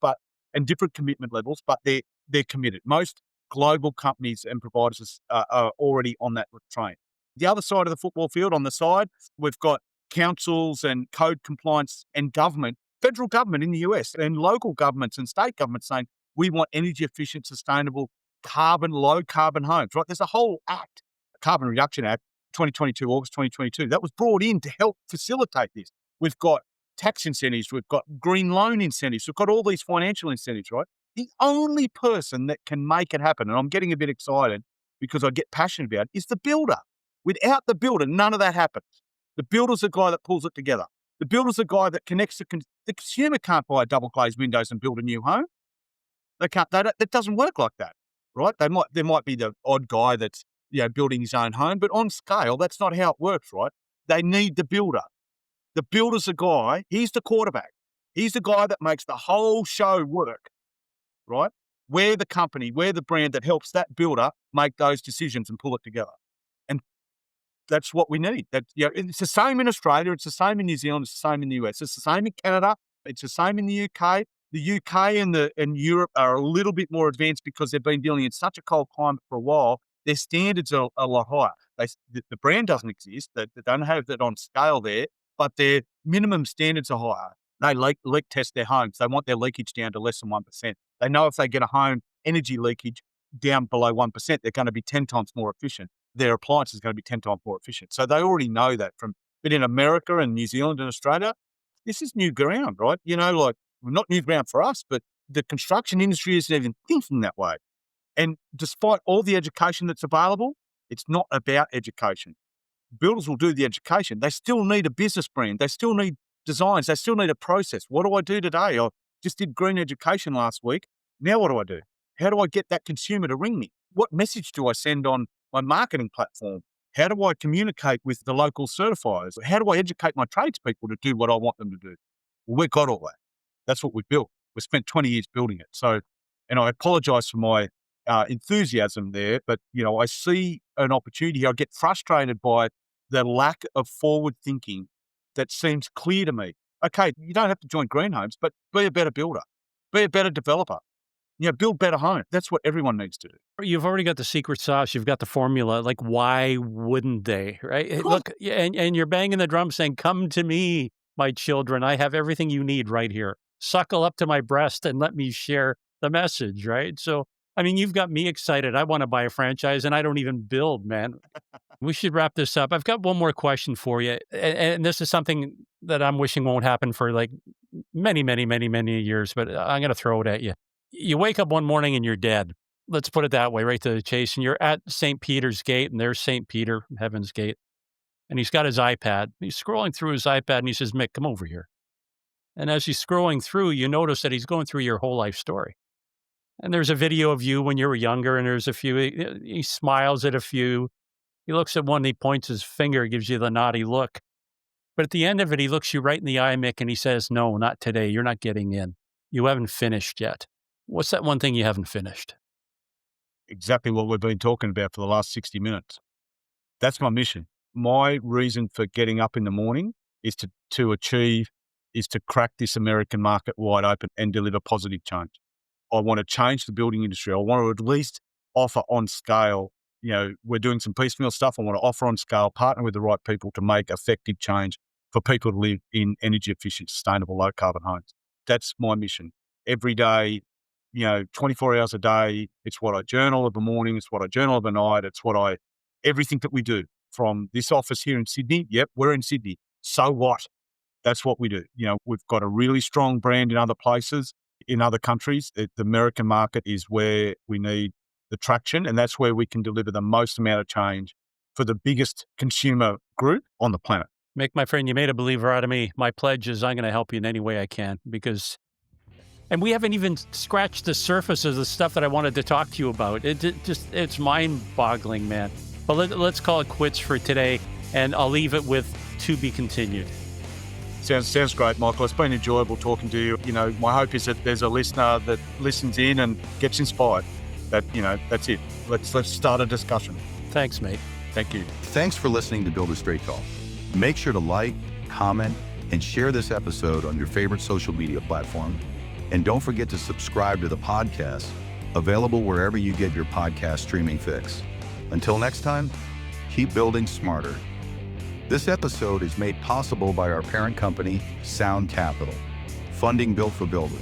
and different commitment levels, but they're committed. Most global companies and providers are already on that train. The other side of the football field, on the side, we've got councils and code compliance and government, federal government in the US and local governments and state governments saying, we want energy efficient, sustainable, low carbon homes, right? There's a whole act, Carbon Reduction Act, 2022, August 2022, that was brought in to help facilitate this. We've got tax incentives, we've got green loan incentives, we've got all these financial incentives, right? The only person that can make it happen, and I'm getting a bit excited because I get passionate about it, is the builder. Without the builder, none of that happens. The builder's the guy that pulls it together. The builder's the guy that connects the consumer can't buy double glazed windows and build a new home. They can't. That doesn't work like that, right? There might be the odd guy that's building his own home, but on scale, that's not how it works, right? They need the builder. The builder's the guy. He's the quarterback. He's the guy that makes the whole show work, right? We're the company, we're the brand that helps that builder make those decisions and pull it together. And that's what we need. It's the same in Australia, it's the same in New Zealand, it's the same in the US, it's the same in Canada, it's the same in the UK. The UK and Europe are a little bit more advanced because they've been dealing in such a cold climate for a while. Their standards are a lot higher. The brand doesn't exist. They don't have that on scale there, but their minimum standards are higher. They leak test their homes. They want their leakage down to less than 1%. They know if they get a home energy leakage down below 1%, they're going to be 10 times more efficient. Their appliance is going to be 10 times more efficient. So they already know that but in America and New Zealand and Australia, this is new ground, right? Not new ground for us, but the construction industry isn't even thinking that way. And despite all the education that's available, it's not about education. Builders will do the education. They still need a business brand. They still need designs. They still need a process. What do I do today? I just did green education last week. Now what do I do? How do I get that consumer to ring me? What message do I send on my marketing platform? How do I communicate with the local certifiers? How do I educate my tradespeople to do what I want them to do? Well, we've got all that. That's what we built. We spent 20 years building it. So, and I apologize for my enthusiasm there, but I see an opportunity here. I get frustrated by the lack of forward thinking that seems clear to me. Okay, you don't have to join green homes, but be a better builder, be a better developer. Build better homes. That's what everyone needs to do. You've already got the secret sauce. You've got the formula. Like, why wouldn't they? Right? Look, and you're banging the drum saying, "Come to me, my children. I have everything you need right here. Suckle up to my breast and let me share the message." Right? So, you've got me excited. I want to buy a franchise, and I don't even build, man. We should wrap this up. I've got one more question for you, and this is something that I'm wishing won't happen for like many, many, many, many years. But I'm going to throw it at you. You wake up one morning and you're dead. Let's put it that way, right to the chase. And you're at St. Peter's Gate, and there's St. Peter, Heaven's Gate. And he's got his iPad. He's scrolling through his iPad, and he says, "Mick, come over here." And as he's scrolling through, you notice that he's going through your whole life story. And there's a video of you when you were younger, and there's a few, he smiles at a few. He looks at one, he points his finger, gives you the naughty look. But at the end of it, he looks you right in the eye, Mick, and he says, "No, not today. You're not getting in. You haven't finished yet." What's that one thing you haven't finished? Exactly what we've been talking about for the last 60 minutes. That's my mission. My reason for getting up in the morning is to crack this American market wide open and deliver positive change. I want to change the building industry. I want to at least offer on scale. We're doing some piecemeal stuff. I want to offer on scale, partner with the right people to make effective change for people to live in energy efficient, sustainable, low carbon homes. That's my mission. Every day, 24 hours a day. It's what I journal of the morning. It's what I journal of the night. It's everything that we do from this office here in Sydney. Yep, we're in Sydney. So what? That's what we do. We've got a really strong brand in other places, in other countries. The American market is where we need the traction, and that's where we can deliver the most amount of change for the biggest consumer group on the planet. Mick, my friend, you made a believer out of me. My pledge is I'm going to help you in any way I can and we haven't even scratched the surface of the stuff that I wanted to talk to you about. It's mind-boggling, man. But let's call it quits for today, and I'll leave it with to be continued. Sounds great, Michael. It's been enjoyable talking to you. My hope is that there's a listener that listens in and gets inspired. That's it. Let's start a discussion. Thanks, mate. Thank you. Thanks for listening to Builder Straight Talk. Make sure to like, comment, and share this episode on your favorite social media platform. And don't forget to subscribe to the podcast, available wherever you get your podcast streaming fix. Until next time, keep building smarter. This episode is made possible by our parent company, Sound Capital, funding built for builders.